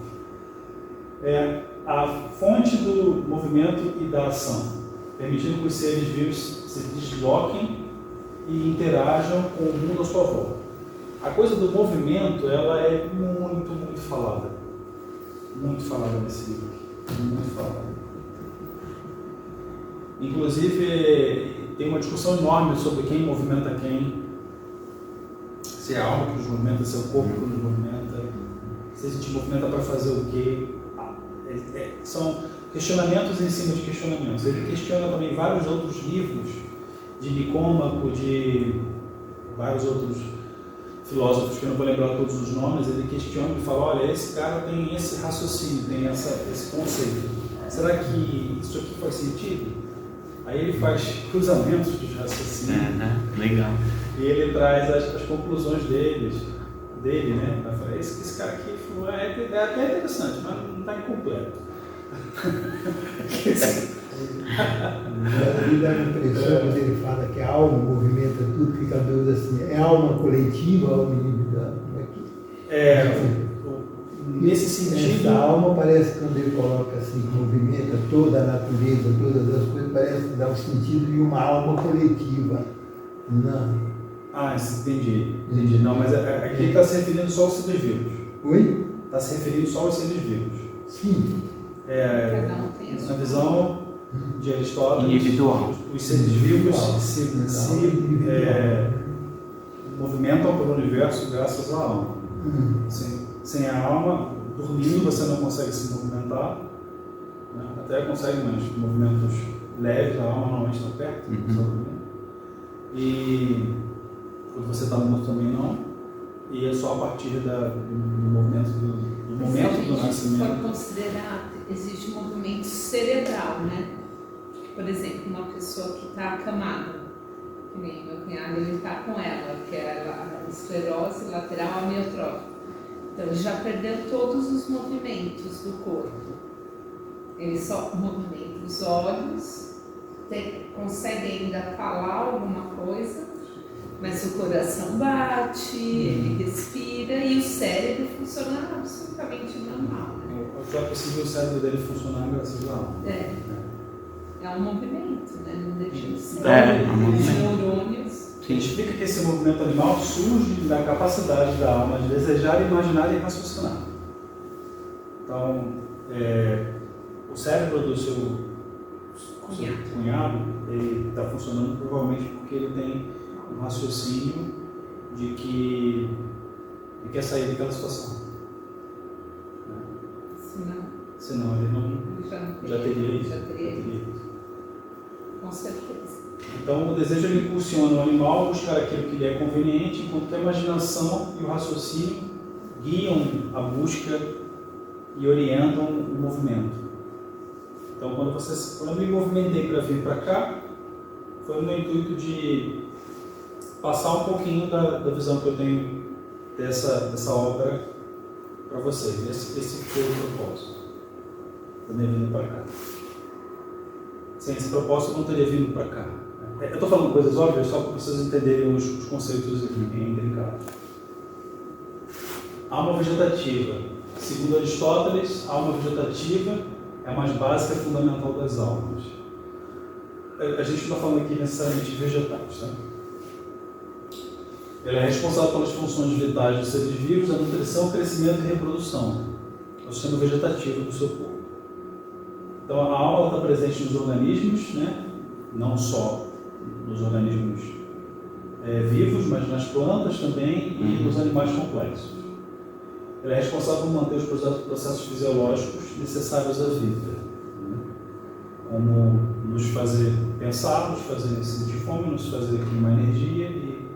Speaker 1: É a fonte do movimento e da ação, permitindo que os seres vivos se desloquem e interajam com o mundo à sua volta. A coisa do movimento, ela é muito falada. Muito falada nesse livro aqui. Muito falada. Inclusive, tem uma discussão enorme sobre quem movimenta quem. Se é a alma que nos movimenta, se é o corpo que nos movimenta, se a gente movimenta para fazer o quê. São questionamentos em cima de questionamentos. Ele questiona também vários outros livros de Nicômaco, de vários outros filósofos que eu não vou lembrar todos os nomes. Ele questiona e fala, olha, esse cara tem esse raciocínio, tem esse conceito. Será que isso aqui faz sentido? Aí ele faz cruzamentos de raciocínio.
Speaker 2: Legal.
Speaker 1: E ele traz as conclusões dele, né? Vai falar, esse cara aqui é até interessante, mas não está incompleto.
Speaker 4: Me dá a impressão, quando ele fala que a alma movimenta tudo, fica a dúvida assim, é alma coletiva, alma individual?
Speaker 1: Nesse sentido...
Speaker 4: A alma parece, quando ele coloca assim, que movimenta toda a natureza, todas as coisas, parece dar o sentido de uma alma coletiva. Não.
Speaker 1: Entendi. Não, mas aqui está se referindo só aos seres vivos.
Speaker 4: Oi?
Speaker 1: Está se referindo só aos seres vivos.
Speaker 4: Sim.
Speaker 3: Cada um tem a sua.
Speaker 1: Na visão de Aristóteles,
Speaker 2: Individual.
Speaker 1: os seres vivos se movimentam pelo universo graças à alma. Sem a alma, dormindo você não consegue se movimentar, né? Até consegue, mas movimentos leves, a alma normalmente está perto, e quando você está morto também não, e é só a partir do momento do nascimento.
Speaker 3: Se for considerar, existe um movimento cerebral, né? Por exemplo, uma pessoa que está acamada, que nem meu cunhado, ele está com ela, que é a esclerose lateral amiotrófica. Então, ele já perdeu todos os movimentos do corpo. Ele só movimenta os olhos, consegue ainda falar alguma coisa, mas o coração bate, ele respira e o cérebro funciona absolutamente normal. Né?
Speaker 1: Só é possível o cérebro dele funcionar graças à alma.
Speaker 3: É um movimento, né? Não deixa de ser.
Speaker 1: Os
Speaker 3: neurônios.
Speaker 1: Explica que esse movimento animal surge da capacidade da alma de desejar, imaginar e raciocinar. Então, o cérebro do seu cunhado está funcionando provavelmente porque ele tem um raciocínio de que ele quer sair daquela situação. Senão ele não já teria isso.
Speaker 3: Com certeza.
Speaker 1: Então o desejo ele impulsiona o animal a buscar aquilo que lhe é conveniente, enquanto que a imaginação e o raciocínio guiam a busca e orientam o movimento. Então quando eu me movimentei para vir para cá, foi no intuito de passar um pouquinho da visão que eu tenho dessa obra para vocês. Esse foi o propósito da minha vinda para cá. Sem esse propósito eu não teria vindo para cá. Eu estou falando coisas óbvias só para vocês entenderem os conceitos delicados. Alma vegetativa. Segundo Aristóteles, a alma vegetativa é a mais básica e fundamental das almas. A gente não está falando aqui necessariamente de vegetais, tá? Ela é responsável pelas funções vitais dos seres vivos, a nutrição, crescimento e reprodução. É o sistema vegetativo do seu corpo. Então a alma está presente nos organismos, né? Não só nos organismos vivos, mas nas plantas também e nos animais complexos. Ela é responsável por manter os processos fisiológicos necessários à vida, né? Como nos fazer pensar, nos fazer sentir fome, nos fazer queimar energia e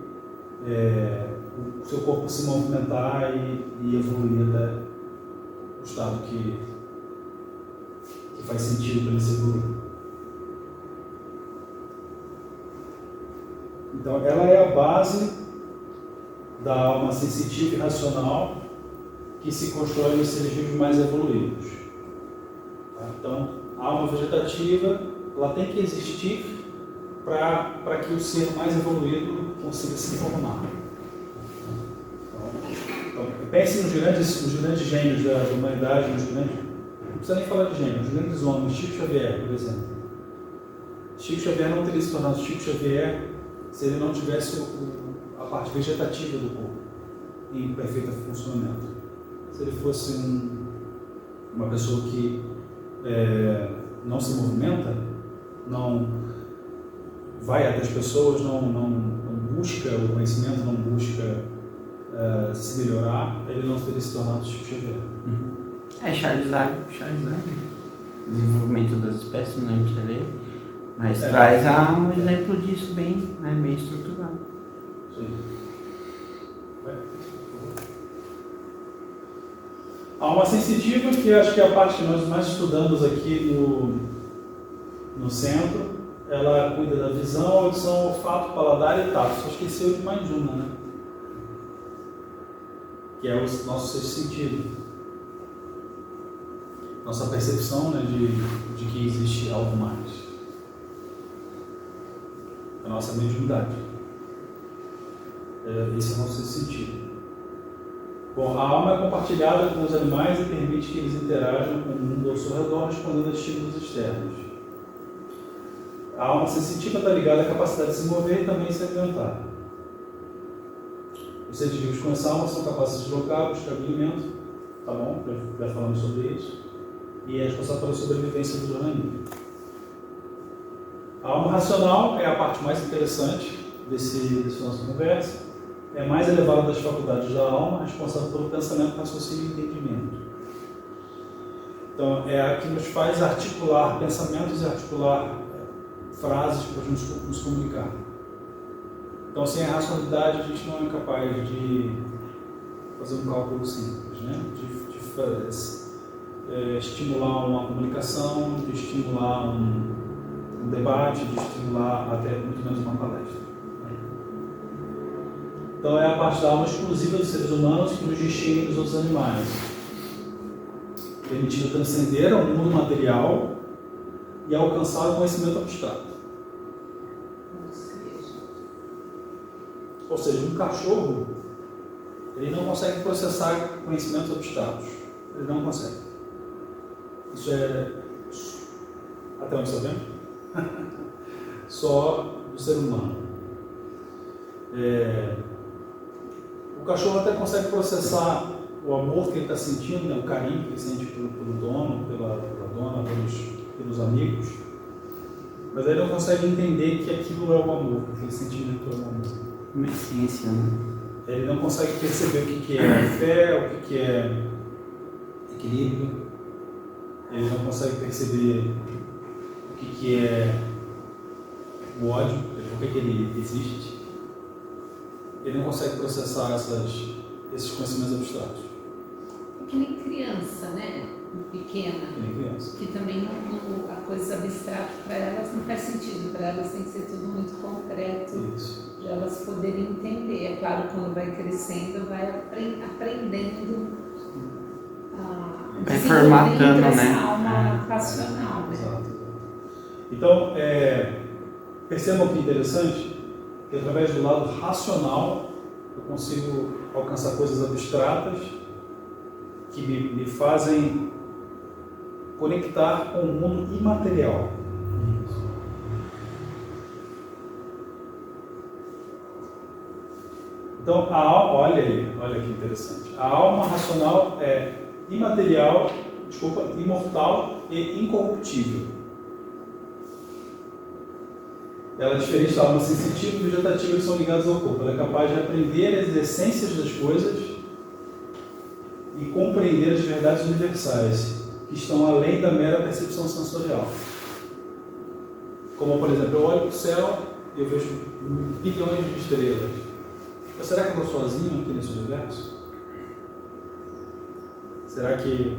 Speaker 1: o seu corpo se movimentar e evoluir até o estado que faz sentido para ele se evoluir. Então, ela é a base da alma sensitiva e racional que se constrói nos seres vivos mais evoluídos. Então, a alma vegetativa ela tem que existir para que o ser mais evoluído consiga se formar. Então, pense nos grandes gênios da humanidade, não precisa nem falar de gênios, os grandes homens, Chico Xavier, por exemplo. Chico Xavier não teria se tornado Chico Xavier se ele não tivesse a parte vegetativa do corpo em perfeito funcionamento. Se ele fosse uma pessoa que não se movimenta, não vai até as pessoas, não busca o conhecimento, não busca se melhorar, ele não teria se tornado Chico Xavier.
Speaker 2: Charles Darwin. Desenvolvimento das espécies, não lembro de ler, mas traz um exemplo disso bem estruturado.
Speaker 1: Sim. A alma sensitiva, que acho que é a parte que nós mais estudamos aqui no centro, ela cuida da visão, audição, olfato, paladar e tato. Só esqueceu de mais uma, né? Que é o nosso sexto sentido. Nossa percepção, né, de que existe algo mais. A nossa mediunidade. Esse é o nosso sexto sentido. Bom, a alma é compartilhada com os animais e permite que eles interajam com o mundo ao seu redor, respondendo a estímulos externos. A alma sensitiva está ligada à capacidade de se mover e também se alimentar. Os seres vivos com essa alma são capazes de deslocar, buscar alimento, tá bom? Já falamos sobre isso. E é responsável pela sobrevivência dos organismos. A alma racional é a parte mais interessante desse nossa conversa. É a mais elevada das faculdades da alma, responsável pelo pensamento, raciocínio e entendimento. Então, é a que nos faz articular pensamentos e articular frases para nos comunicar. Então, sem a racionalidade, a gente não é capaz de fazer um cálculo simples, né? De estimular uma comunicação, de estimular um debate, de estimular até muito menos uma palestra. Então é a parte da alma exclusiva dos seres humanos que nos distingue dos outros animais, permitindo transcender ao mundo material e alcançar o conhecimento abstrato. Ou seja, um cachorro, ele não consegue processar conhecimentos abstratos. Ele não consegue. Isso é, até onde sabemos, só do ser humano. O cachorro até consegue processar o amor que ele está sentindo, né? O carinho que ele sente pelo dono, pela dona, pelos amigos, mas ele não consegue entender que aquilo é o amor, que aquele sentimento é o amor.
Speaker 2: Uma essência, né?
Speaker 1: Ele não consegue perceber o que é fé, o que é equilíbrio. Ele não consegue perceber o que é o ódio, por que ele existe. Ele não consegue processar esses conhecimentos abstratos.
Speaker 3: É que nem criança, né? Pequena.
Speaker 1: Que nem criança.
Speaker 3: Que também a coisa abstrata para elas não faz sentido. Para elas tem que ser tudo muito concreto.
Speaker 1: Isso.
Speaker 3: Para elas poderem entender. É claro, quando vai crescendo, vai aprendendo
Speaker 2: vai formatando, né?
Speaker 3: Essa alma racional, né?
Speaker 1: Exato. Então, percebam que interessante que através do lado racional eu consigo alcançar coisas abstratas que me fazem conectar com o mundo imaterial. Então, a alma, olha que interessante. A alma racional é imortal e incorruptível. Ela é diferente da alma sensitiva e vegetativa que são ligadas ao corpo. Ela é capaz de aprender as essências das coisas e compreender as verdades universais, que estão além da mera percepção sensorial. Como, por exemplo, eu olho para o céu e eu vejo bilhões de estrelas. Mas será que eu estou sozinho aqui nesse universo? Será que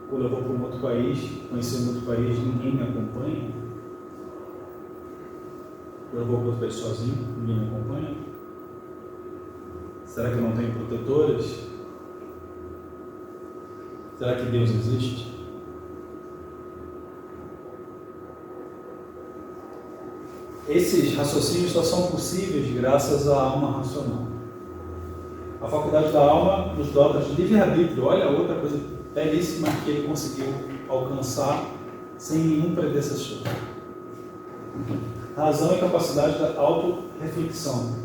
Speaker 1: quando eu vou para um outro país, conhecer um outro país, ninguém me acompanha? Eu vou para outro país sozinho, ninguém me acompanha? Será que eu não tenho protetores? Será que Deus existe? Esses raciocínios só são possíveis graças à alma racional. A faculdade da alma nos dota de livre-arbítrio. Olha outra coisa belíssima que ele conseguiu alcançar sem nenhum predecessor. Razão e capacidade da autorreflexão,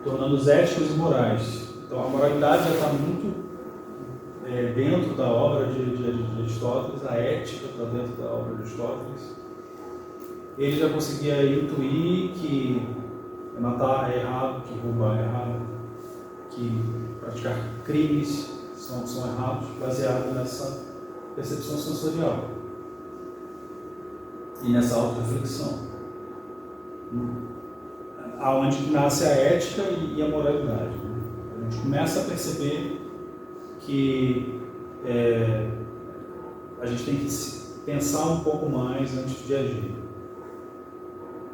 Speaker 1: tornando-os éticos e morais. Então a moralidade já está muito dentro da obra de Aristóteles, a ética está dentro da obra de Aristóteles. Ele já conseguia intuir que matar é errado, que roubar é errado, que praticar crimes são errados, baseado nessa percepção sensorial e nessa autorreflexão, aonde nasce a ética e a moralidade. A gente começa a perceber que a gente tem que pensar um pouco mais antes de agir.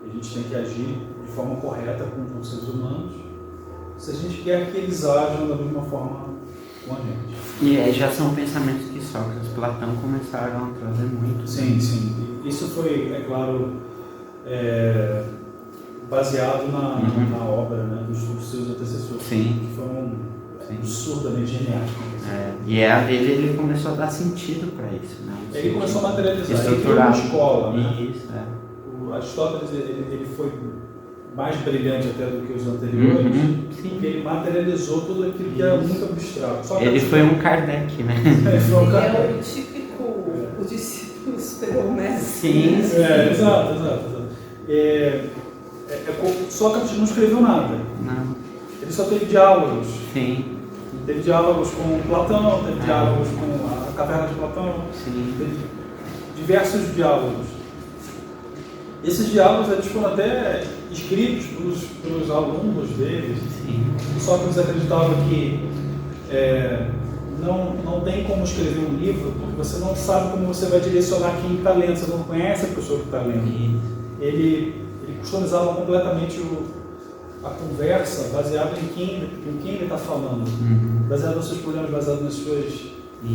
Speaker 1: a gente tem que agir de forma correta com os seres humanos, se a gente quer que eles ajam da mesma forma com a gente.
Speaker 2: E já são pensamentos que Sócrates e Platão começaram a trazer muito.
Speaker 1: Sim, sim. Isso foi, é claro, baseado na obra, né, dos seus antecessores,
Speaker 2: Sim.
Speaker 1: que foram absurdamente geniais.
Speaker 2: E a dele ele começou a dar sentido para isso, né?
Speaker 1: Ele começou a materializar, ele criou
Speaker 2: estruturar
Speaker 1: uma escola, né?
Speaker 2: Isso,
Speaker 1: O Aristóteles ele foi mais brilhante até do que os anteriores, porque ele materializou tudo aquilo que era muito abstrato.
Speaker 2: Ele foi um Kardec, né?
Speaker 1: Ele foi um
Speaker 3: Ele
Speaker 1: Kardec.
Speaker 3: é o típico, o discípulo esperou o mestre.
Speaker 2: Sim.
Speaker 1: Exato. Sócrates não escreveu nada.
Speaker 2: Não.
Speaker 1: Ele só teve diálogos.
Speaker 2: Sim.
Speaker 1: Teve diálogos com Platão, teve diálogos com a Caverna de Platão,
Speaker 2: Sim.
Speaker 1: teve diversos diálogos. Esses diálogos eles foram até escritos pelos alunos deles.
Speaker 2: Sim.
Speaker 1: Sócrates acreditava que não tem como escrever um livro porque você não sabe como você vai direcionar quem está lendo, você não conhece a pessoa que está lendo. Ele customizava completamente a conversa baseada em quem ele está falando, baseado nos seus problemas, baseado nas suas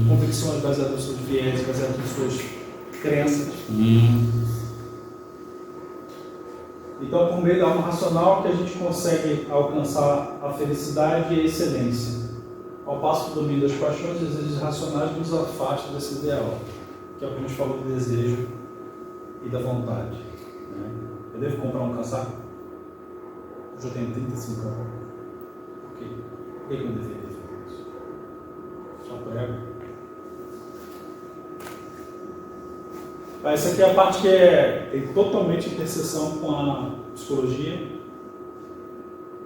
Speaker 1: convicções, baseado nos seus viés, baseado nas suas crenças. Então, por meio da alma racional que a gente consegue alcançar a felicidade e a excelência. Ao passo que o domínio das paixões e desejos racionais nos afasta desse ideal, que é o que a gente falou do desejo e da vontade. Né? Eu devo comprar um casaco? Eu já tenho 35 anos. Por quê? Por que eu não deveria fazer isso? Só prego. Essa aqui é a parte que tem totalmente interseção com a psicologia.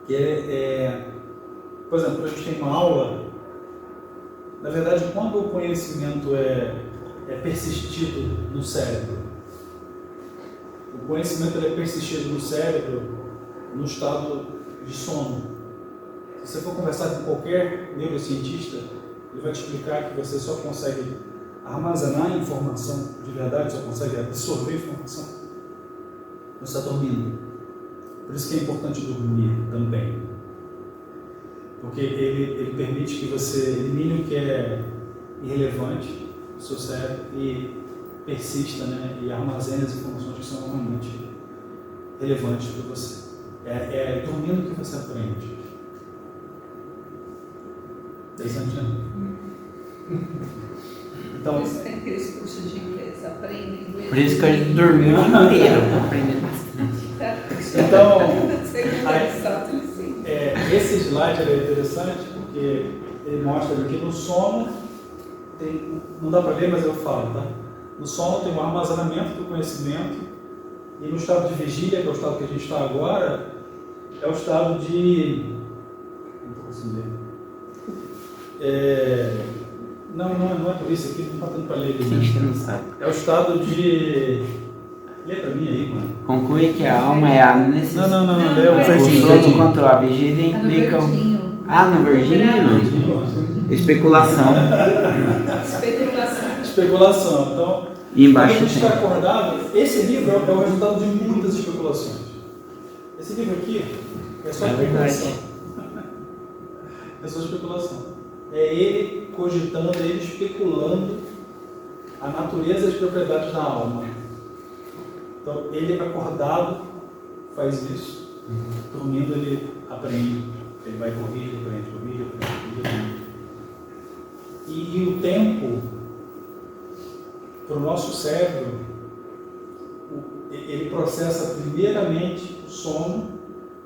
Speaker 1: Que por exemplo, a gente tem uma aula. Na verdade, quando o conhecimento é persistido no cérebro, o conhecimento é persistido no cérebro no estado de sono. Se você for conversar com qualquer neurocientista, ele vai te explicar que você só consegue armazenar informação de verdade, só consegue absorver informação quando você está dormindo. Por isso que é importante dormir também. Porque ele permite que você elimine o que é irrelevante do seu cérebro e persista, né, e armazene as informações que são realmente relevantes para você. É dormindo que você aprende. Interessante, né? Então,
Speaker 3: Por isso tem aqueles cursos de inglês, aprendem inglês.
Speaker 2: Por isso que a gente dormiu o ano inteiro para aprender bastante.
Speaker 1: Então,
Speaker 3: aí,
Speaker 1: esse slide é interessante porque ele mostra que no sono não dá para ver, mas eu falo, tá? No sono tem um armazenamento do conhecimento e no estado de vigília, que é o estado que a gente está agora, é o estado de... Não estou conseguindo ler. Não é por isso aqui, não está dando para ler.
Speaker 2: A gente não sabe.
Speaker 1: É o estado de... Lê para mim aí, mano.
Speaker 2: Conclui que a alma é a necessidade.
Speaker 1: Não, lê o
Speaker 2: O sono quanto a vigília implicam. No verdinho? Especulação.
Speaker 1: Especulação. Então,
Speaker 2: E embaixo
Speaker 1: quando a gente está
Speaker 2: tem.
Speaker 1: acordado, esse livro é o resultado de muitas especulações. Esse livro aqui é só especulação. É só especulação. É ele cogitando, é ele especulando a natureza e as propriedades da alma. Então, ele acordado faz isso, dormindo ele aprende, ele vai corrigir, aprende. E o tempo, para o nosso cérebro, ele processa primeiramente o sono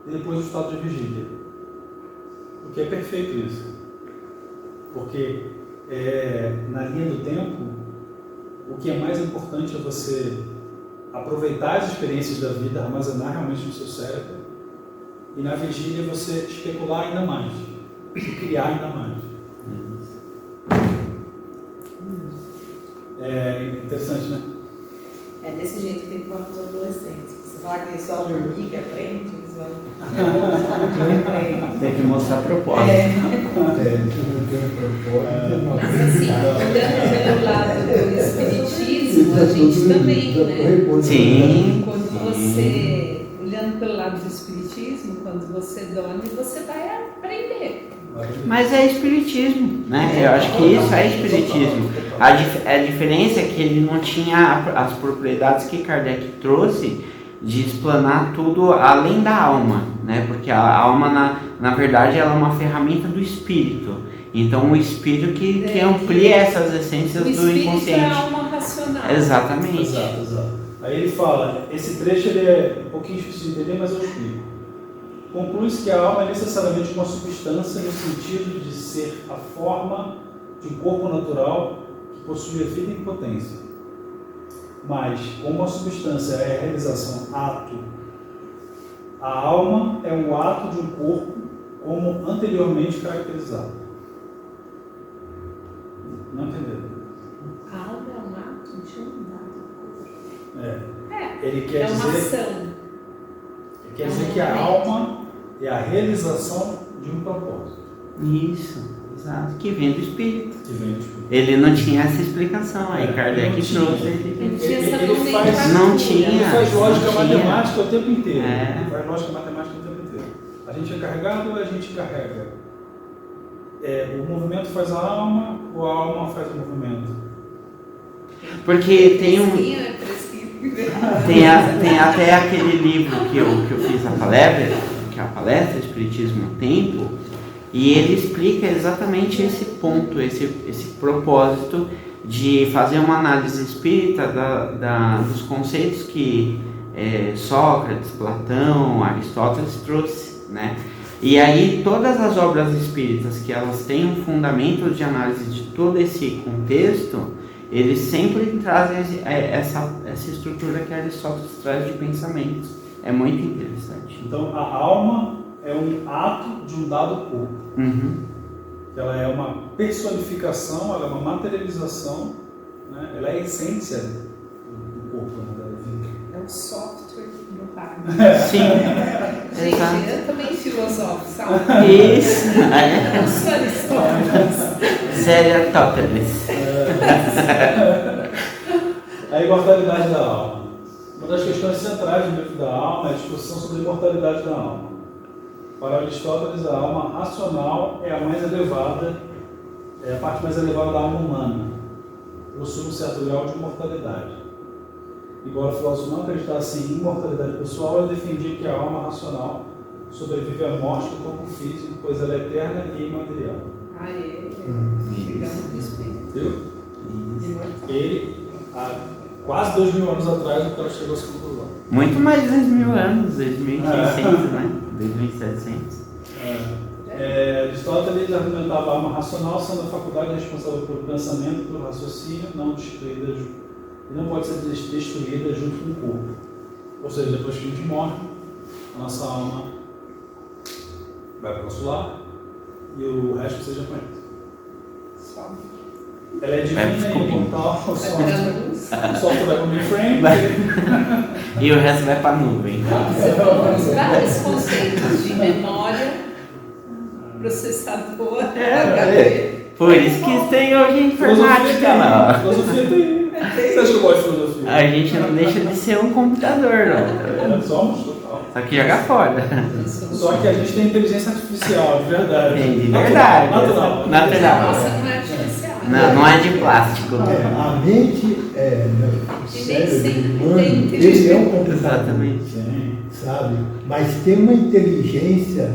Speaker 1: e depois o estado de vigília. O que é perfeito isso. Porque na linha do tempo, o que é mais importante é você aproveitar as experiências da vida, armazenar realmente no seu cérebro, e na vigília você especular ainda mais, você criar ainda mais. É interessante, né?
Speaker 5: É desse jeito que tem que falar com os adolescentes. Você fala que eles só dormir que aprende, eles vão.
Speaker 2: Tem que mostrar a proposta.
Speaker 3: Mas assim, olhando pelo lado do espiritismo, a gente também, né?
Speaker 2: Sim.
Speaker 3: Quando você lado do espiritismo, quando você dorme, você vai aprender.
Speaker 2: Mas é espiritismo, né? Eu acho que isso é espiritismo. A diferença é que ele não tinha as propriedades que Kardec trouxe de explanar tudo além da alma, né? Porque a alma, na verdade, ela é uma ferramenta do espírito. Então, o espírito que amplia essas essências do inconsciente.
Speaker 3: O espírito é a alma racional.
Speaker 2: Exatamente.
Speaker 1: Exato. Aí ele fala, esse trecho ele é um pouquinho difícil de entender, mas eu explico. Conclui-se que a alma é necessariamente uma substância no sentido de ser a forma de um corpo natural que possui a vida e potência. Mas, como a substância é a realização ato, a alma é um ato de um corpo como anteriormente caracterizado. Não entenderam?
Speaker 3: A alma é um ato de um dado.
Speaker 1: Ele quer
Speaker 3: É uma
Speaker 1: dizer,
Speaker 3: ação.
Speaker 1: ele quer dizer que a alma é a realização de um propósito.
Speaker 2: Isso, exato. Que vem do espírito.
Speaker 1: Que vem do espírito.
Speaker 2: Ele não tinha essa explicação. Aí Kardec
Speaker 1: não tinha.
Speaker 2: trouxe.
Speaker 3: Ele tinha essa
Speaker 1: Ele faz,
Speaker 2: Não tinha.
Speaker 1: Ele faz lógica
Speaker 2: não tinha.
Speaker 1: matemática o tempo inteiro.
Speaker 2: É.
Speaker 1: Ele faz lógica matemática o tempo inteiro. A gente é carregado, a gente carrega. O movimento faz a alma, ou a alma faz o movimento?
Speaker 2: Porque tem
Speaker 3: Fresquinho, fresquinho.
Speaker 2: tem até aquele livro que eu fiz a palestra, que é a palestra Espiritismo no Tempo, e ele explica exatamente esse ponto, esse propósito de fazer uma análise espírita dos conceitos que Sócrates, Platão, Aristóteles trouxe, né? E aí todas as obras espíritas que elas têm um fundamento de análise de todo esse contexto, eles sempre trazem essa estrutura que Aristóteles traz de pensamentos. É muito interessante.
Speaker 1: Então, a alma é um ato de um dado corpo.
Speaker 2: Uhum.
Speaker 1: Ela é uma personificação, ela é uma materialização, né? Ela é a essência do corpo, né? Da vida.
Speaker 3: É o software do hardware.
Speaker 2: Sim,
Speaker 3: Gente,
Speaker 2: exato.
Speaker 3: eu também filosofo, sabe?
Speaker 2: Isso.
Speaker 3: Eu sou Aristóteles.
Speaker 2: Sério, Aristóteles.
Speaker 1: A imortalidade da alma. Uma das questões centrais do livro da alma é a discussão sobre a imortalidade da alma. Para Aristóteles, a alma racional é a mais elevada, é a parte mais elevada da alma humana. Possui um certo grau de imortalidade. Embora o filósofo não acreditasse em imortalidade pessoal, ele defendia que a alma racional sobrevive à morte do corpo físico, pois ela é eterna e imaterial.
Speaker 3: Chegamos no espelho.
Speaker 1: Viu? Ele, há quase 2000 anos atrás, o cara chegou a essa conclusão.
Speaker 2: Muito mais de 2.000 anos, 2.600, né? 2.700.
Speaker 1: Aristóteles argumentava a alma racional sendo a faculdade responsável pelo pensamento, pelo raciocínio, não destruída e não pode ser destruída junto com o corpo. Ou seja, depois que a gente morre, a nossa alma vai para o nosso lar e o resto você já conhece. Ela é divina e imortal, o software vai para o mainframe.
Speaker 2: E o resto vai para a nuvem.
Speaker 3: Vários conceitos de memória, processador,
Speaker 2: Por isso que tem hoje informática lá.
Speaker 1: Filosofia tem. Você acha que eu gosto de filosofia?
Speaker 2: A gente não deixa de ser um computador, não.
Speaker 1: Somos total.
Speaker 2: Só que joga fora.
Speaker 1: Só que a gente tem inteligência artificial, de verdade.
Speaker 2: Tem, de verdade.
Speaker 1: Natural.
Speaker 3: Nossa, não é artificial.
Speaker 2: Não é de plástico.
Speaker 4: A mente, o cérebro humano, ele é um computador.
Speaker 2: Exatamente.
Speaker 1: Sim.
Speaker 4: Sabe? Mas tem uma inteligência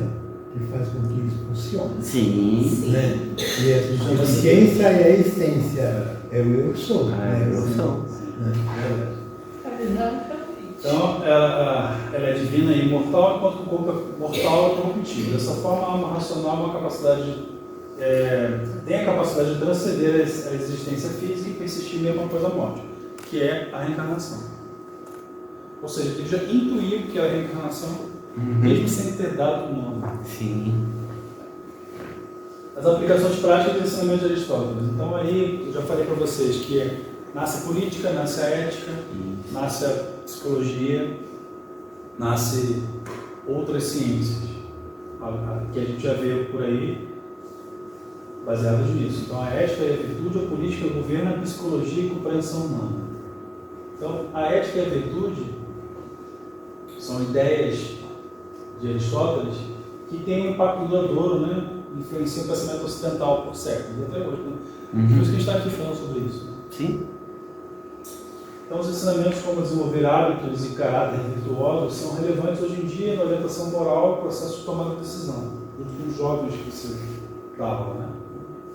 Speaker 4: que faz com que isso funcione.
Speaker 2: Sim.
Speaker 4: Né? E essa inteligência é a essência, é o eu sou.
Speaker 2: Eu sou.
Speaker 1: Então, ela é divina e imortal, enquanto que o corpo é mortal e corruptível. Dessa forma, a alma racional tem a capacidade de transcender a existência física e persistir mesmo após a morte, que é a reencarnação. Ou seja, ele já intuiu que é a reencarnação, mesmo sem ter dado o nome.
Speaker 2: Sim.
Speaker 1: As aplicações práticas do ensinamento de Aristóteles. Então, aí, eu já falei para vocês que nasce a política, nasce a ética, nasce a psicologia, nasce outras ciências, que a gente já vê por aí, baseadas nisso. Então, a ética e a virtude, a política, o governo, a psicologia e a compreensão humana. Então, a ética e a virtude são ideias de Aristóteles, que tem um impacto duradouro, né? Influencia o pensamento ocidental por séculos, até hoje. Né? Por isso que a gente está aqui falando sobre isso.
Speaker 2: Sim.
Speaker 1: Então, os ensinamentos como desenvolver hábitos e caráter virtuosos são relevantes hoje em dia na orientação moral e processo de tomada de decisão, junto com os jovens que você dá aula, né?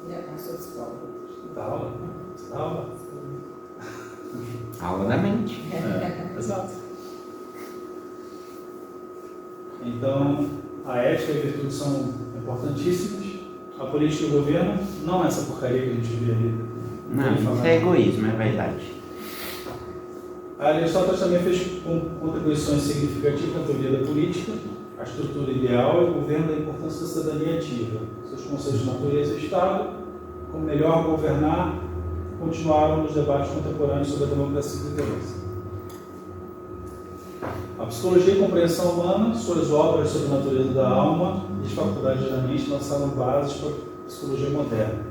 Speaker 5: Já passou de escola.
Speaker 1: Dá aula? Você dá aula?
Speaker 2: Aula da mente.
Speaker 1: Exato. Então, a ética e a virtude são importantíssimas. A política e o governo não é essa porcaria que a gente vê ali.
Speaker 2: Não, isso é egoísmo, é verdade.
Speaker 1: Aristóteles também fez contribuições significativas na teoria da política, a estrutura ideal e o governo da importância da cidadania ativa. Seus conceitos de natureza e Estado, como melhor governar, continuaram nos debates contemporâneos sobre a democracia e a liderança. A psicologia e a compreensão humana, suas obras sobre a natureza da alma e as faculdades da mente lançaram bases para a psicologia moderna.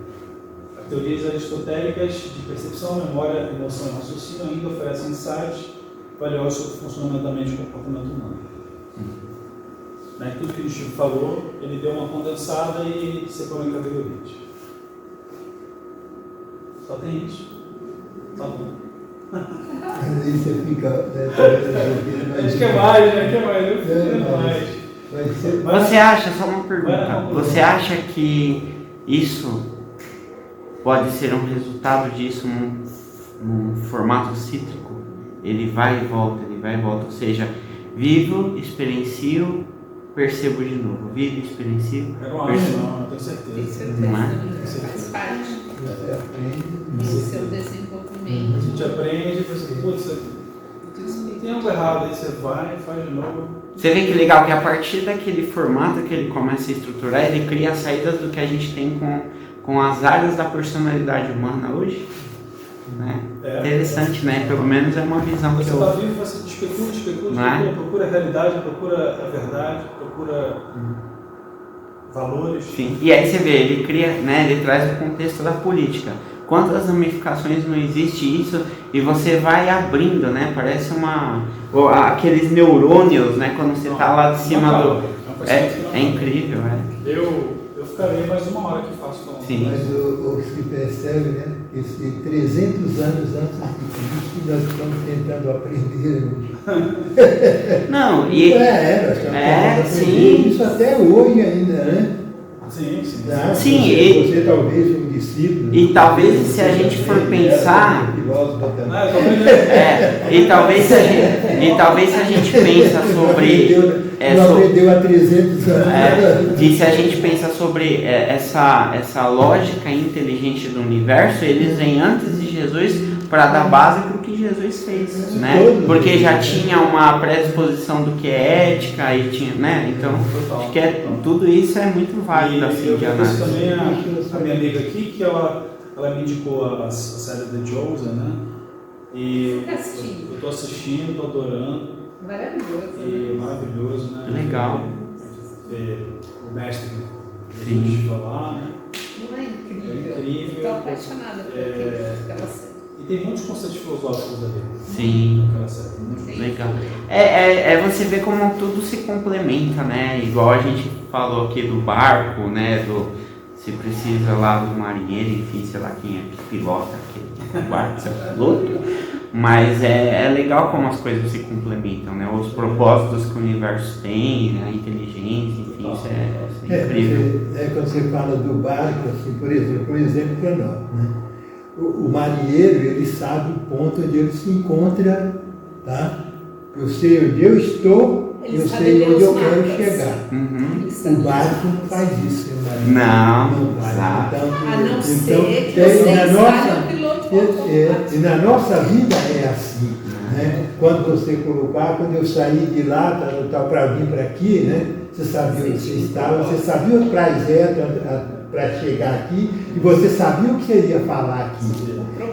Speaker 1: As teorias aristotélicas de percepção, memória, emoção e raciocínio ainda oferecem insights valiosos sobre o funcionamento da mente e o comportamento humano. Né? Tudo que o Chico falou, ele deu uma condensada e separou em categorias. Só tem isso. Tá bom.
Speaker 4: Aí você fica.
Speaker 1: A gente quer mais, né? Quer mais, eu quero mais.
Speaker 2: Você acha, só uma pergunta, você acha que isso pode ser um resultado disso num formato cíclico? Ele vai e volta, ou seja, vivo, experiencio, percebo de novo, vivo, experiencio,
Speaker 1: Eu não acho,
Speaker 2: percebo.
Speaker 1: não, eu tenho certeza.
Speaker 2: Não é?
Speaker 3: Faz parte
Speaker 4: Você aprende.
Speaker 3: do seu
Speaker 1: A
Speaker 3: desenvolvimento.
Speaker 1: gente aprende e pensa, putz, tem algo errado, aí você vai e faz de novo.
Speaker 2: Você vê que legal que a partir daquele formato que ele começa a estruturar, ele cria saídas do que a gente tem com as áreas da personalidade humana hoje. Né? Interessante, né? Pelo menos é uma visão que
Speaker 1: Você está vivo, você especula, procura a realidade, procura a verdade, procura valores.
Speaker 2: Sim. E aí você vê, ele cria, né? Ele traz o contexto da política. Quantas ramificações não existe isso e você vai abrindo, né? Parece aqueles neurônios, né? Quando você está lá de cima do... É incrível,
Speaker 1: Eu ficarei mais uma hora que faço falando.
Speaker 2: Sim.
Speaker 4: Mas o que se percebe, né? Esse 300 anos antes de Cristo, nós estamos tentando aprender hoje.
Speaker 2: Não,
Speaker 4: Nós
Speaker 2: e...
Speaker 4: estamos tentando aprender
Speaker 2: sim.
Speaker 4: isso até hoje ainda, né?
Speaker 1: Sim.
Speaker 4: Tá?
Speaker 2: Sim,
Speaker 4: Você talvez um discípulo.
Speaker 2: E talvez se a gente for pensar... E talvez se a gente pensa sobre...
Speaker 4: Não aprendeu há 300 anos.
Speaker 2: E se a gente pensa sobre essa lógica inteligente do universo, eles vêm antes de Jesus para dar base para o que Jesus fez, né? Porque já tinha uma predisposição do que é ética e tinha, né? Então, acho que tudo isso é muito válido assim
Speaker 1: eu
Speaker 2: de
Speaker 1: conheço
Speaker 2: análise.
Speaker 1: também a minha amiga aqui, que ela me indicou a série The Chosen, né? E eu estou assistindo, estou adorando.
Speaker 3: Maravilhoso.
Speaker 1: E maravilhoso, né?
Speaker 2: Legal.
Speaker 1: O mestre
Speaker 2: Sim.
Speaker 1: Jesus falar, né?
Speaker 3: Não é incrível?
Speaker 1: É incrível.
Speaker 3: Estou apaixonada por aquela série.
Speaker 1: E tem muitos conceitos filosóficos ali.
Speaker 2: Sim.
Speaker 1: Naquela série.
Speaker 2: Legal. Você vê como tudo se complementa, né? Igual a gente falou aqui do barco, né? Se precisa lá do marinheiro, enfim, sei lá quem é que pilota aquele barco, se é o piloto. Mas é legal como as coisas se complementam, né? Os propósitos que o universo tem, né? A inteligência, enfim, isso é incrível.
Speaker 4: Quando você fala do barco, assim, por exemplo, um exemplo para nós, né? O marinheiro, ele sabe o ponto onde ele se encontra, tá? Eu sei onde eu estou, eu sei onde eu quero chegar.
Speaker 2: Uhum.
Speaker 4: O barco não faz isso, o marinheiro.
Speaker 2: Não
Speaker 4: faz.
Speaker 2: sabe.
Speaker 3: A não ser que você saia o piloto
Speaker 4: e na nossa vida é assim, né? Quando eu saí de lá para vir para aqui, né? Você sabia onde você estava, você sabia o trajeto para chegar aqui e você sabia o que você ia falar aqui.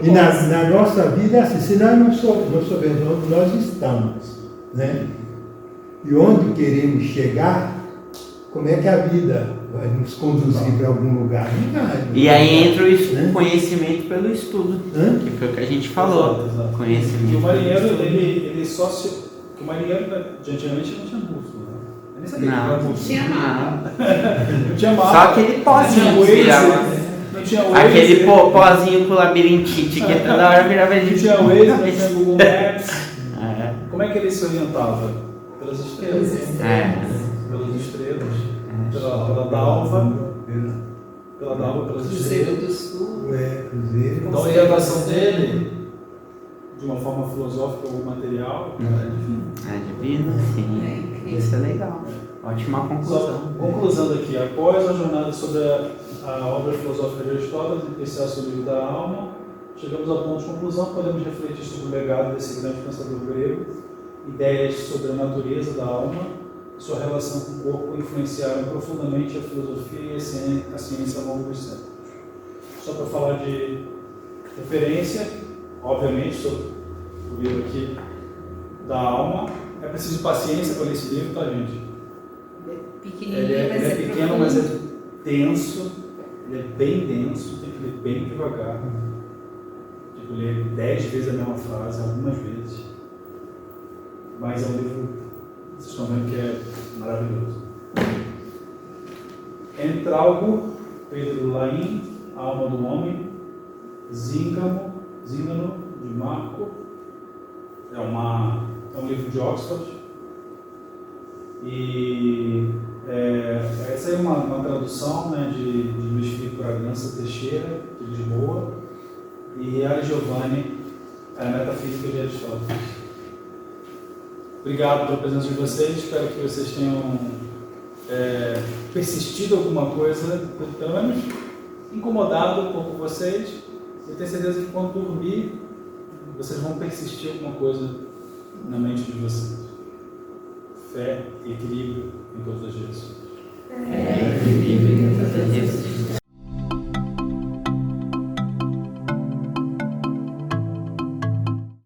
Speaker 4: E na nossa vida é assim, se nós não soubermos onde nós estamos, né? E onde queremos chegar, como é que a vida vai nos conduzir para algum lugar?
Speaker 2: E aí entra o conhecimento pelo estudo, que foi o que a gente falou.
Speaker 1: Exato.
Speaker 2: Conhecimento.
Speaker 1: E o marinheiro, ele só se... Porque o marinheiro de antigamente não tinha bússola, né? Eu nem sabia
Speaker 2: Não.
Speaker 1: que
Speaker 3: Tinha mapa.
Speaker 1: não tinha mapa.
Speaker 2: Só aquele pozinho
Speaker 1: Não
Speaker 2: que
Speaker 1: tinha
Speaker 2: virava.
Speaker 1: Waze, não tinha Waze.
Speaker 2: Aquele pozinho com labirintite que toda hora virava
Speaker 1: Não
Speaker 2: de
Speaker 1: tinha Waze, não tinha Google Maps.
Speaker 2: É.
Speaker 1: Como é que ele se orientava? Pelas estrelas. Pelas estrelas. Pela dalva. Pela dalva, pelas
Speaker 3: Cruzeiro
Speaker 1: estrelas.
Speaker 3: do Sul.
Speaker 4: Cruzeiro.
Speaker 1: Então a orientação dele, de uma forma filosófica ou material,
Speaker 2: É divino, sim.
Speaker 3: É incrível.
Speaker 2: Isso é legal. Ótima
Speaker 1: Só
Speaker 2: conclusão.
Speaker 1: conclusando aqui, após a jornada sobre a obra filosófica de Aristóteles, em especial sobre o livro da alma, chegamos ao ponto de conclusão, podemos refletir sobre o legado desse grande pensador grego, ideias sobre a natureza da alma e sua relação com o corpo influenciaram profundamente a filosofia e a ciência ao longo dos séculos. Só para falar de referência, obviamente, sobre o livro aqui da alma, é preciso paciência para ler esse livro, tá, gente?
Speaker 3: Pequenininho,
Speaker 1: Ele é
Speaker 3: mas
Speaker 1: pequeno,
Speaker 3: profundo.
Speaker 1: mas é denso, ele é bem denso, tem que ler bem devagar. Tipo, ler 10 vezes a mesma frase, algumas vezes. Mas é um livro, vocês estão vendo que é maravilhoso. Entralgo, Pedro Laim, A Alma do Homem, Zíngano, de Marco, é um livro de Oxford. E essa é uma tradução, né, de Luiz Filipe Bragança Teixeira, de Lisboa, e Ari Giovanni, a Metafísica de Aristóteles. Obrigado pela presença de vocês, espero que vocês tenham persistido alguma coisa, pelo menos incomodado um pouco vocês. Eu tenho certeza que quando dormir, vocês vão persistir alguma coisa na mente de vocês. Fé e equilíbrio em todas as direções.
Speaker 2: É, equilíbrio em todas as direções.